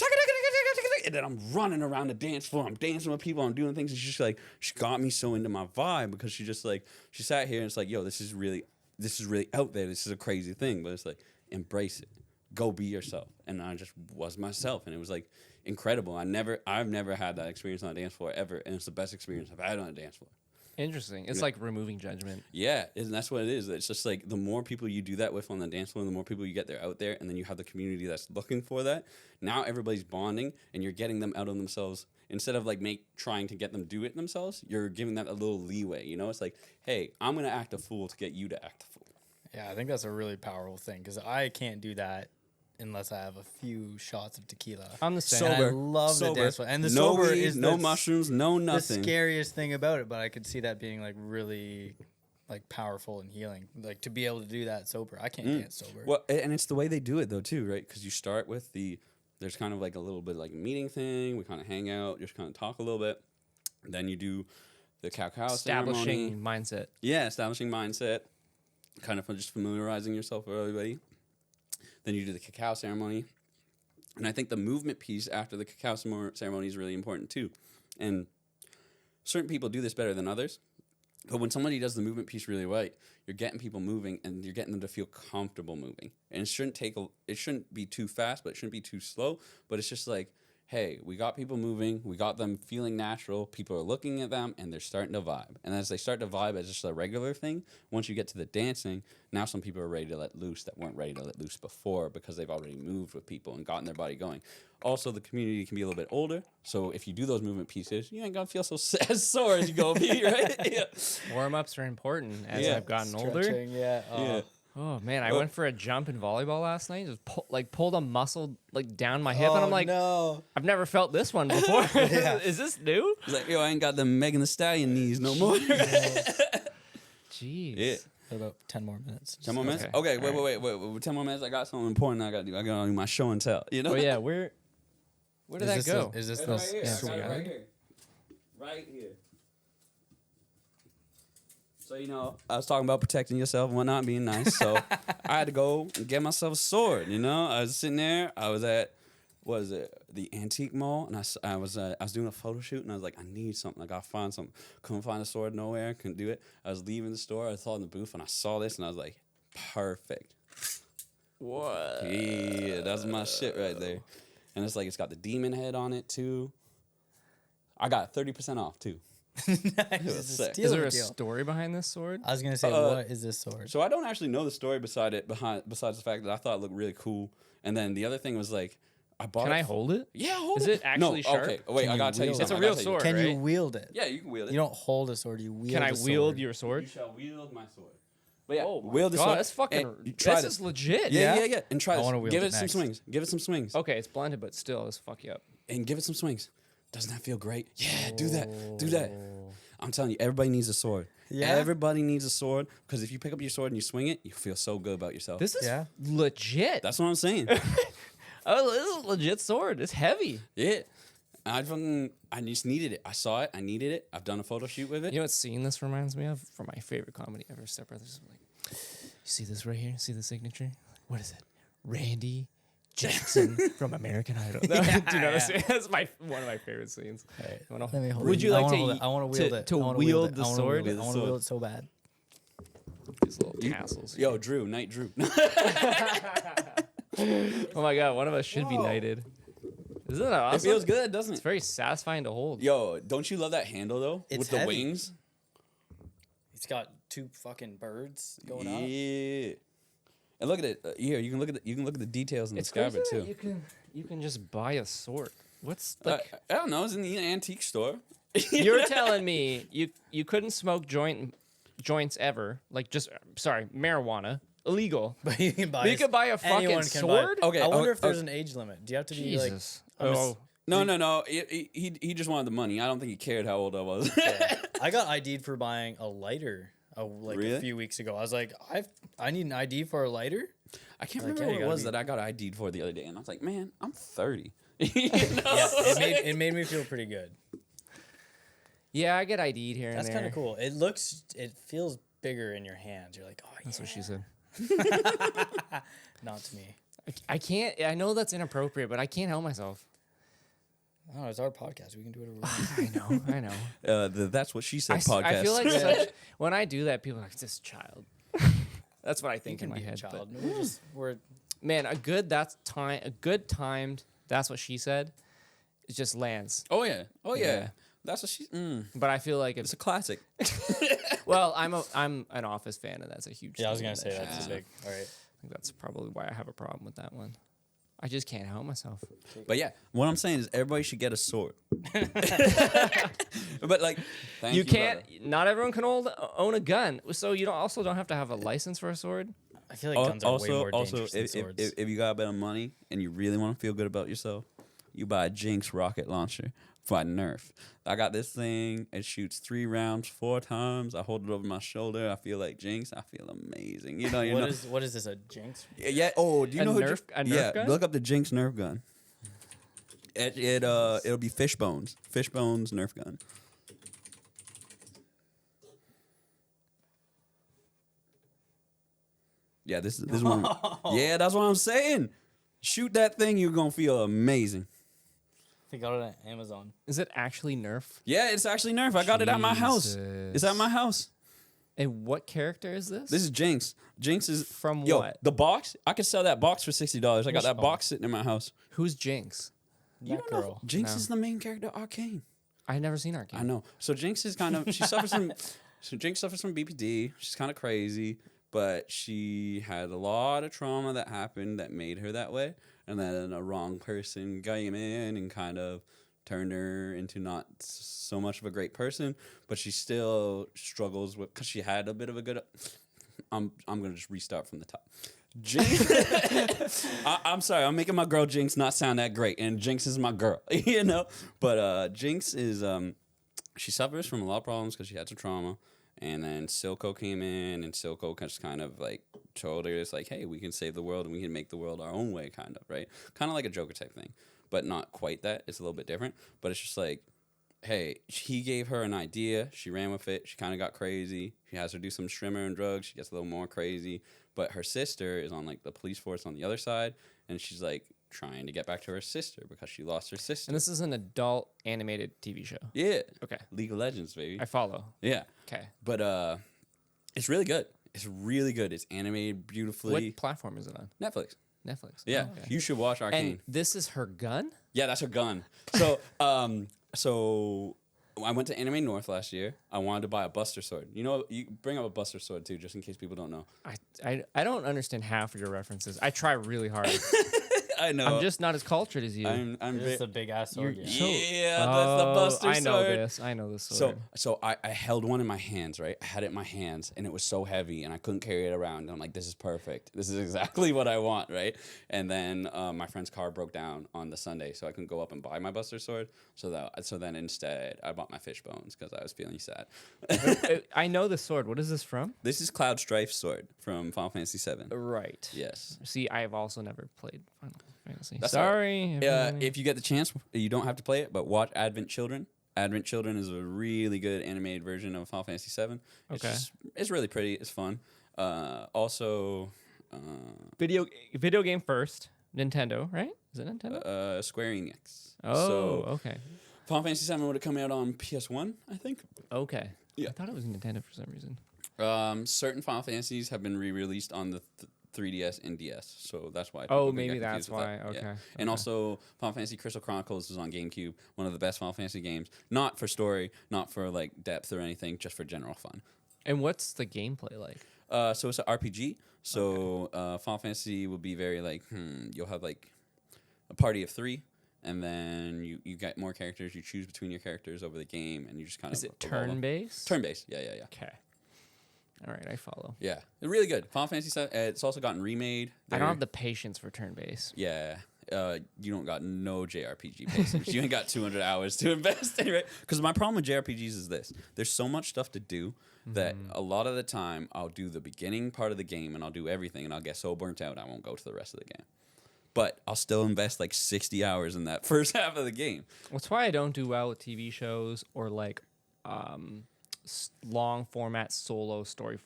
and then I'm running around the dance floor, I'm dancing with people, I'm doing things, and she's just like, she got me so into my vibe because she just like, she sat here and it's like, yo, this is really out there. This is a crazy thing, but it's like, embrace it. Go be yourself. And I just was myself, and it was like incredible. I've never had that experience on a dance floor ever, and it's the best experience I've had on a dance floor. Interesting. It's like removing judgment. Yeah, and that's what it is. It's just like the more people you do that with on the dance floor, the more people you get there out there, and then you have the community that's looking for that. Now everybody's bonding, and you're getting them out of themselves. Instead of like trying to get them do it themselves, you're giving that a little leeway. You know, it's like, hey, I'm gonna act a fool to get you to act a fool. Yeah, I think that's a really powerful thing because I can't do that unless I have a few shots of tequila. I'm the same. And I Sober. love the Sober. dance one. And the No sober weed, is no the mushrooms, no the nothing. scariest thing about it, but I could see that being like really like powerful and healing. Like to be able to do that sober. I can't dance sober. Well, and it's the way they do it though too, right? Because you start with there's kind of like a little bit like meeting thing. We kind of hang out, just kind of talk a little bit. Then you do the cacao ceremony. Establishing mindset. Yeah, establishing mindset. Kind of just familiarizing yourself with everybody. Then you do the cacao ceremony. And I think the movement piece after the cacao ceremony is really important too. And certain people do this better than others. But when somebody does the movement piece really right, you're getting people moving and you're getting them to feel comfortable moving. And it shouldn't be too fast, but it shouldn't be too slow. But it's just like, hey, we got people moving, we got them feeling natural, people are looking at them, and they're starting to vibe. And as they start to vibe as just a regular thing, once you get to the dancing, now some people are ready to let loose that weren't ready to let loose before because they've already moved with people and gotten their body going. Also, the community can be a little bit older, so if you do those movement pieces, you ain't gonna feel so as sore as you go be, right? Yeah. Warm-ups are important as Yeah. I've gotten older. Stretching, yeah. Yeah. Oh man, I went for a jump in volleyball last night. Just pulled a muscle like down my hip, and I'm like, no. I've never felt this one before. Is this new? It's like, yo, I ain't got the Megan Thee Stallion knees no more. Jeez. Yeah. About 10 more minutes. 10 more minutes? Okay. Okay, wait. 10 more minutes. I got something important I got to do. I got to do my show and tell. You know? Oh yeah, where did that go? Is this It's the right here. I got it sword? right here. Right here. So, I was talking about protecting yourself and whatnot, being nice. So, I had to go and get myself a sword, I was sitting there. I was at, the Antique Mall, and I was doing a photo shoot, and I was like, I need something. I got to find something. Couldn't find a sword nowhere. Couldn't do it. I was leaving the store. I saw it in the booth, and I saw this, and I was like, perfect. What? Yeah, that's my shit right there. And it's like, it's got the demon head on it, too. I got 30% off, too. Nice. sick. Is there a story behind this sword? I was gonna say, what is this sword? So I don't actually know the story besides the fact that I thought it looked really cool. And then the other thing was like, I bought Can it. I hold it? Yeah, hold Is it. it actually no, sharp? Okay, wait, Can I you gotta tell you wield It's something. a real I gotta tell sword, Can right? you wield it? Yeah, you can wield it. You don't hold a sword. You wield. Can I a wield sword. your You sword? shall wield my sword. But yeah, Oh my wield the God, sword. that's fucking. and try This this. is legit. Yeah. And try I this. wanna wield Give it it some next. swings. Give it some swings. Okay, it's blended, but still, it's fuck you up. And give it some swings. Doesn't that feel great? Yeah, do that. Do that. I'm telling you, everybody needs a sword. Yeah? Everybody needs a sword because if you pick up your sword and you swing it, you feel so good about yourself. This is Yeah. legit. That's what I'm saying. Oh, this is a legit sword. It's heavy. Yeah. I just needed it. I saw it. I needed it. I've done a photo shoot with it. You know what scene this reminds me of? From my favorite comedy ever, Step Brothers. I'm like, you see this right here? See the signature? What is it? Randy Jackson from American Idol. Do you know this? That's one of my favorite scenes. Right. You wanna- Let me hold Would it. you I like wanna to hold it. I want to wield it. to I wanna wield it. the I wanna sword? wield it. I want to wield it so bad. These little tassels. Yo, Drew, Night Drew. Oh my God, one of us should be knighted. Isn't that awesome? It feels good, doesn't It's it? very satisfying to hold. Yo, don't you love that handle though? It's with the heavy. wings? It's got two fucking birds going Yeah. up. And look at it. Here, you can look at the details in the scabbard crazy too. that you can just buy a sword. What's like? I don't know. It's in the antique store. You're telling me you couldn't smoke joints ever? Like marijuana illegal. But you can buy. But you could buy a fucking anyone can buy- sword? Okay, I wonder okay, if there's okay. an age limit. Do you have to be Jesus. like? I'm Oh, No. He just wanted the money. I don't think he cared how old I was. Yeah. I got ID'd for buying a lighter Really? a few weeks ago. I was like, I need an ID for a lighter. I can't Like, remember yeah, what you it gotta was be- that I got ID'd for the other day, and I was like, man, I'm 30. Yeah, it made me feel pretty good. yeah, I get ID'd here That's and there. kind of cool. It feels bigger in your hands. You're like, oh yeah. That's what she said. Not to me. I can't. I know that's inappropriate, but I can't help myself. Oh, it's our podcast. We can do whatever we want. I know. That's what she said. I Podcast. feel like when I do that, people are like, this child. That's what I You think can in my be a head. child. But We're man, a good timed. That's what she said. It just lands. Oh yeah. Yeah. That's what she. But I feel like It's a classic. well, I'm an Office fan, and that's a huge. yeah. I was thing gonna in say that that's show. big. All right. I think that's probably why I have a problem with that one. I just can't help myself. But yeah, what I'm saying is everybody should get a sword. But like, thank You can't. brother. Not everyone can own a gun, so you also don't have to have a license for a sword. I feel like guns are way more dangerous than if, swords. if you got a bit of money and you really want to feel good about yourself, you buy a Jinx rocket launcher by Nerf. I got this thing. It shoots 3 rounds 4 times. I hold it over my shoulder. I feel like Jinx. I feel amazing. You know. What is this, a Jinx? Yeah. Oh, do you know Nerf gun? Look up the Jinx Nerf gun. It'll be Fishbones. Fishbones Nerf gun. Yeah, this is one. Yeah, that's what I'm saying. Shoot that thing, you're gonna feel amazing. I got it at Amazon. Is it actually Nerf? Yeah, it's actually Nerf. I got it at my house. It's at my house. And what character is this? This is Jinx. Jinx is From yo, what? The box. I could sell that box for $60. I got that box sitting in my house. Who's Jinx? You That don't know. girl. Jinx No. is the main character of Arcane. I've never seen Arcane. I know. So Jinx is kind of she suffers from Jinx suffers from BPD. She's kind of crazy, but she had a lot of trauma that happened that made her that way. And then a wrong person came in and kind of turned her into not so much of a great person, but she still struggles with because she had a bit of a good. I'm gonna just restart from the top. Jinx, I'm sorry, I'm making my girl Jinx not sound that great, and Jinx is my girl, you know. But Jinx is she suffers from a lot of problems because she had some trauma, and then Silco came in, and Silco just kind of like told her it's like, hey, we can save the world and we can make the world our own way, kind of, right? Kind of like a Joker type thing, but not quite that. It's a little bit different, but it's just like, hey, he gave her an idea. She ran with it. She kind of got crazy. He has her do some shrimmer and drugs. She gets a little more crazy. But her sister is on like the police force on the other side, and she's like trying to get back to her sister because she lost her sister. And this is an adult animated TV show. Yeah. Okay. League of Legends, baby. I follow. Yeah. Okay. But it's really good. It's really good. It's animated beautifully. What platform is it on? Netflix. Netflix. Yeah. Oh, okay. You should watch Arcane. And this is her gun? Yeah, that's her gun. So, so I went to Anime North last year. I wanted to buy a Buster Sword. You know, you bring up a Buster Sword too, just in case people don't know. I don't understand half of your references. I try really hard. I know. I'm just not as cultured as you. I'm This is a big ass sword. You're Yeah. so- yeah, that's the Buster I know Sword. this. I know this sword. So I held one in my hands, right? I had it in my hands, and it was so heavy, and I couldn't carry it around. And I'm like, this is perfect. This is exactly what I want, right? And then my friend's car broke down on the Sunday, so I couldn't go up and buy my Buster Sword. So then instead, I bought my fish bones because I was feeling sad. I know the sword. What is this from? This is Cloud Strife's sword from Final Fantasy VII. Right. Yes. See, I have also never played Final Fantasy. That's Sorry. If you get the chance, you don't have to play it, but watch Advent Children. Advent Children is a really good animated version of Final Fantasy VII. Okay. It's really pretty. It's fun. Also, video game first. Nintendo, right? Is it Nintendo? Square Enix. Oh, So okay. Final Fantasy VII would have come out on PS1, I think. Okay. Yeah. I thought it was Nintendo for some reason. Certain Final Fantasies have been re-released on the 3DS and DS, so that's why. Oh, people maybe get confused that's with that. why. Okay. And Okay. also, Final Fantasy Crystal Chronicles is on GameCube, one of the best Final Fantasy games. Not for story, not for like depth or anything, just for general fun. And what's the gameplay like? So it's an RPG. So Final Fantasy will be very like, you'll have like a party of 3, and then you get more characters. You choose between your characters over the game, and you just kind Is of it turn-based? Turn-based, yeah. Okay. All right, I follow. Yeah, they're really good. Final Fantasy 7, it's also gotten remade. I don't have the patience for turn-based. Yeah. You don't got no JRPG patience. You ain't got 200 hours to invest in, right? Because my problem with JRPGs is this. There's so much stuff to do that a lot of the time I'll do the beginning part of the game and I'll do everything and I'll get so burnt out I won't go to the rest of the game. But I'll still invest like 60 hours in that first half of the game. That's why I don't do well with TV shows or like long format solo story,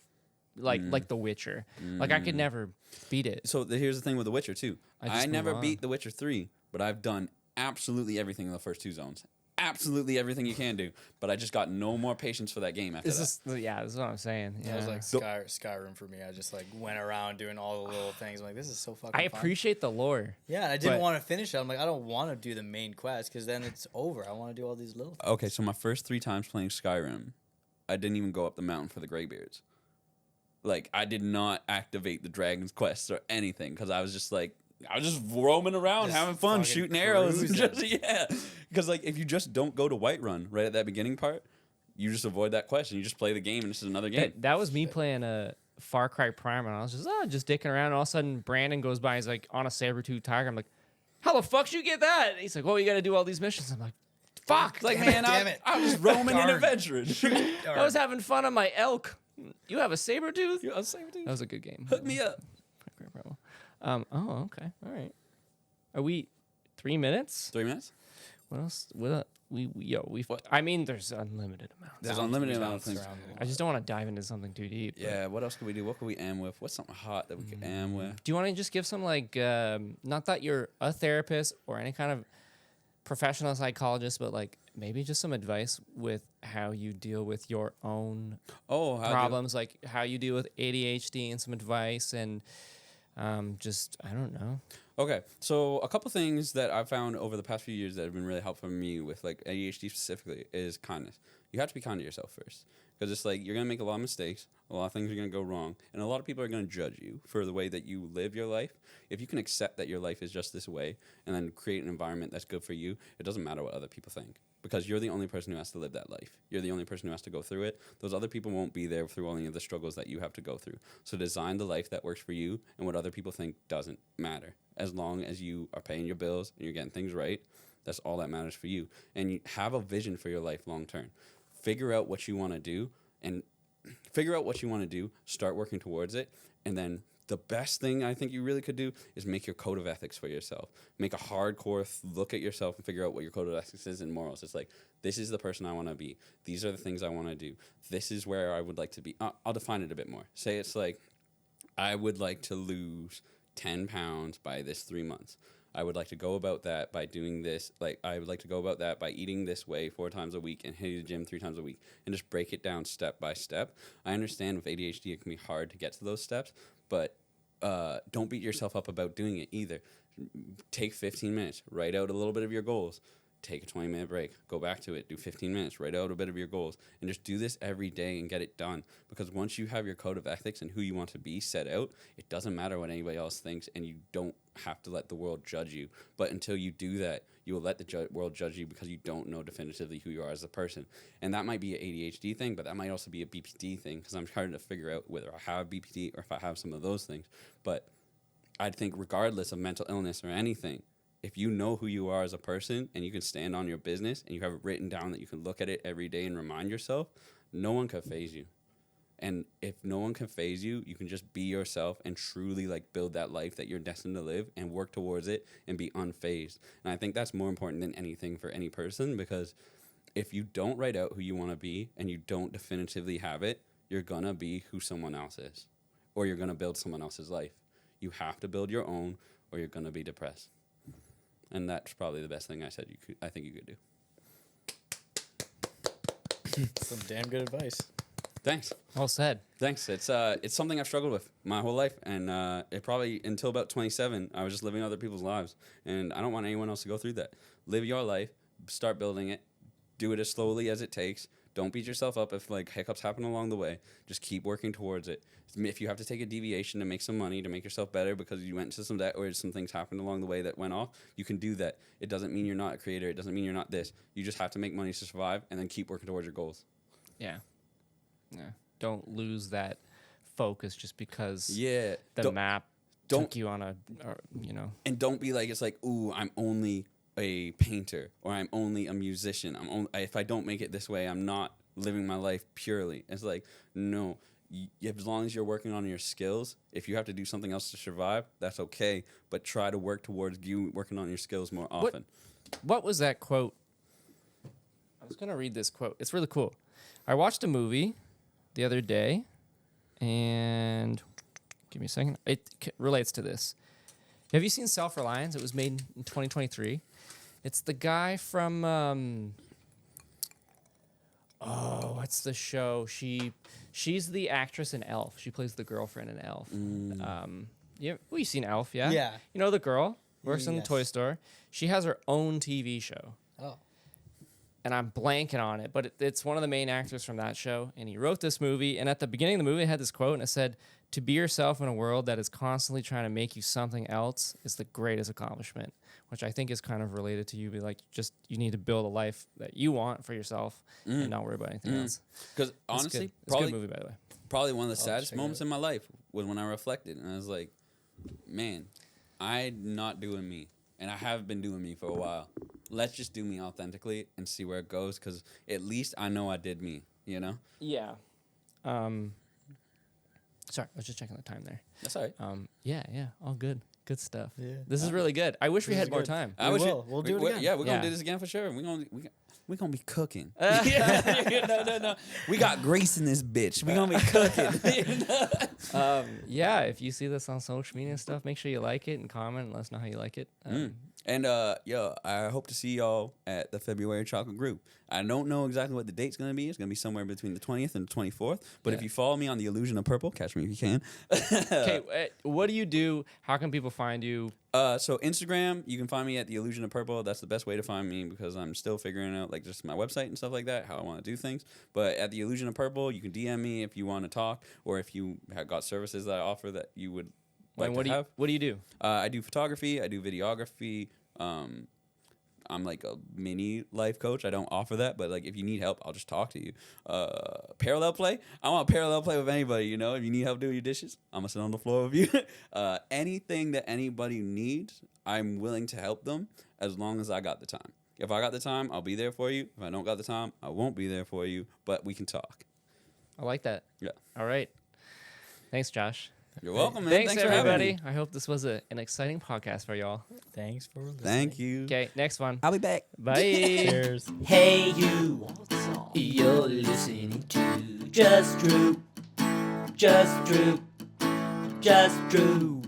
like The Witcher. Like I could never beat it. So here's the thing with The Witcher too. I just I never move beat on. The Witcher 3, but I've done absolutely everything in the first 2 zones. Absolutely everything you can do. But I just got no more patience for that game after that. This is what I'm saying. That was Yeah. like Skyrim for me. I just like went around doing all the little things. I'm like, this is so fucking I fun. appreciate the lore. Yeah, and I didn't but- want to finish it. I'm like, I don't want to do the main quest because then it's over. I want to do all these little things. Okay, so my first 3 times playing Skyrim, I didn't even go up the mountain for the Greybeards. Like, I did not activate the Dragon's Quest or anything because I was just like, I was just roaming around, Just having fun, fucking shooting arrows. And cruising. just, yeah. Because, like, if you just don't go to Whiterun right at that beginning part, you just avoid that quest and you just play the game and this is another game. That was me playing Far Cry Prime, and I was just dicking around. And all of a sudden, Brandon goes by. He's like on a saber-tooth tiger. I'm like, how the fuck you get that? And he's like, well, you got to do all these missions. I'm like, fuck. Like, damn man, it. I'm just roaming and Darn. adventuring. I was having fun on my elk. You have a saber-tooth? You have a saber-tooth? That was a good game. Hook me up. Oh, okay. All right. Are we 3 minutes? 3 minutes? What else? We've. What? I mean, there's unlimited amounts. There's unlimited amount of things. I just don't want to dive into something too deep. but- Yeah, what else could we do? What could we am with? What's something hot that we could am with? Do you want to just give some like, not that you're a therapist or any kind of professional psychologist, but like maybe just some advice with how you deal with your own Oh, how problems, like how you deal with ADHD and some advice and just, I don't know. Okay, so a couple things that I've found over the past few years that have been really helpful for me with like ADHD specifically is kindness. You have to be kind to yourself first, because it's like you're gonna make a lot of mistakes, a lot of things are gonna go wrong, and a lot of people are gonna judge you for the way that you live your life. If you can accept that your life is just this way, and then create an environment that's good for you, it doesn't matter what other people think, because you're the only person who has to live that life. You're the only person who has to go through it. Those other people won't be there through any of the struggles that you have to go through. So design the life that works for you, and what other people think doesn't matter. As long as you are paying your bills and you're getting things right, that's all that matters for you. And you have a vision for your life long term. Figure out what you want to do, and start working towards it. And then the best thing I think you really could do is make your code of ethics for yourself. Make a hardcore look at yourself and figure out what your code of ethics is and morals. It's like, this is the person I want to be. These are the things I want to do. This is where I would like to be. I'll define it a bit more. Say it's like, I would like to lose 10 pounds by this 3 months. I would like to go about that by doing this. Like, I would like to go about that by eating this way 4 times a week and hitting the gym 3 times a week, and just break it down step by step. I understand with ADHD it can be hard to get to those steps, but don't beat yourself up about doing it either. Take 15 minutes, write out a little bit of your goals. Take a 20-minute break, go back to it, do 15 minutes, write out a bit of your goals, and just do this every day and get it done. Because once you have your code of ethics and who you want to be set out, it doesn't matter what anybody else thinks, and you don't have to let the world judge you. But until you do that, you will let the world judge you because you don't know definitively who you are as a person. And that might be an ADHD thing, but that might also be a BPD thing, because I'm trying to figure out whether I have BPD or if I have some of those things. But I think regardless of mental illness or anything, if you know who you are as a person and you can stand on your business and you have it written down that you can look at it every day and remind yourself, no one can faze you. And if no one can faze you, you can just be yourself and truly like build that life that you're destined to live and work towards it and be unfazed. And I think that's more important than anything for any person, because if you don't write out who you want to be and you don't definitively have it, you're going to be who someone else is, or you're going to build someone else's life. You have to build your own, or you're going to be depressed. And that's probably the best thing I think you could do. Some damn good advice. Thanks. Well said. Thanks. It's something I've struggled with my whole life, and it probably until about 27, I was just living other people's lives, and I don't want anyone else to go through that. Live your life, start building it, do it as slowly as it takes. Don't beat yourself up if like hiccups happen along the way. Just keep working towards it. If you have to take a deviation to make some money, to make yourself better because you went into some debt or some things happened along the way that went off, you can do that. It doesn't mean you're not a creator. It doesn't mean you're not this. You just have to make money to survive and then keep working towards your goals. Yeah. Don't lose that focus just because the map took you on And don't be like, it's like, ooh, I'm only a painter or I'm only a musician. If I don't make it this way, I'm not living my life purely. It's like, no, as long as you're working on your skills, if you have to do something else to survive, that's okay. But try to work towards you working on your skills more often. What was that quote? I was going to read this quote. It's really cool. I watched a movie the other day, and give me a second. It relates to this. Have you seen Self-Reliance? It was made in 2023. It's the guy from what's the show? She's the actress in Elf. She plays the girlfriend in Elf. You've seen Elf, yeah? Yeah. You know the girl? Works in the Yes. toy store. She has her own TV show. Oh. And I'm blanking on it, but it's one of the main actors from that show. And he wrote this movie. And at the beginning of the movie, it had this quote, and it said, "To be yourself in a world that is constantly trying to make you something else is the greatest accomplishment," which I think is kind of related to you. Be like, you need to build a life that you want for yourself and not worry about anything else. Because honestly, it's a good movie, by the way. probably one of the saddest moments in my life was when I reflected and I was like, man, I'm not doing me. And I have been doing me for a while. Let's just do me authentically and see where it goes, because at least I know I did me, you know? Yeah. Sorry, I was just checking the time there. That's all right. Yeah, all good. Good stuff. Yeah. This is really good. I wish we had more good. time. I wish We'll do it again. Yeah, we're going Yeah. to do this again for sure. We're gonna be cooking. No. We got grease in this bitch. We're going to be cooking. Yeah, if you see this on social media and stuff, make sure you like it and comment and let us know how you like it. And I hope to see y'all at the February chocolate group. I don't know exactly what the date's gonna be. It's gonna be somewhere between the 20th and the 24th. But if you follow me on the Illusion of Purple, catch me if you can. Okay, what do you do? How can people find you? So Instagram, you can find me at the Illusion of Purple. That's the best way to find me, because I'm still figuring out like just my website and stuff like that, how I want to do things. But at the Illusion of Purple, you can DM me if you want to talk, or if you have got services that I offer that you would like to have. What do you do? I do photography. I do videography. I'm like a mini life coach. I don't offer that, but like if you need help, I'll just talk to you. Parallel play. I want parallel play with anybody. You know, if you need help doing your dishes, I'm gonna sit on the floor with you. Anything that anybody needs, I'm willing to help them as long as I got the time. If I got the time, I'll be there for you. If I don't got the time, I won't be there for you. But we can talk. I like that. Yeah. All right. Thanks, Josh. You're welcome, man. Thanks for having everybody. me. I hope this was an exciting podcast for y'all. Thanks for listening. Thank you. Okay, next one. I'll be back. Bye. Cheers. Hey you, you're listening to Just Drew, Just Drew, Just Drew.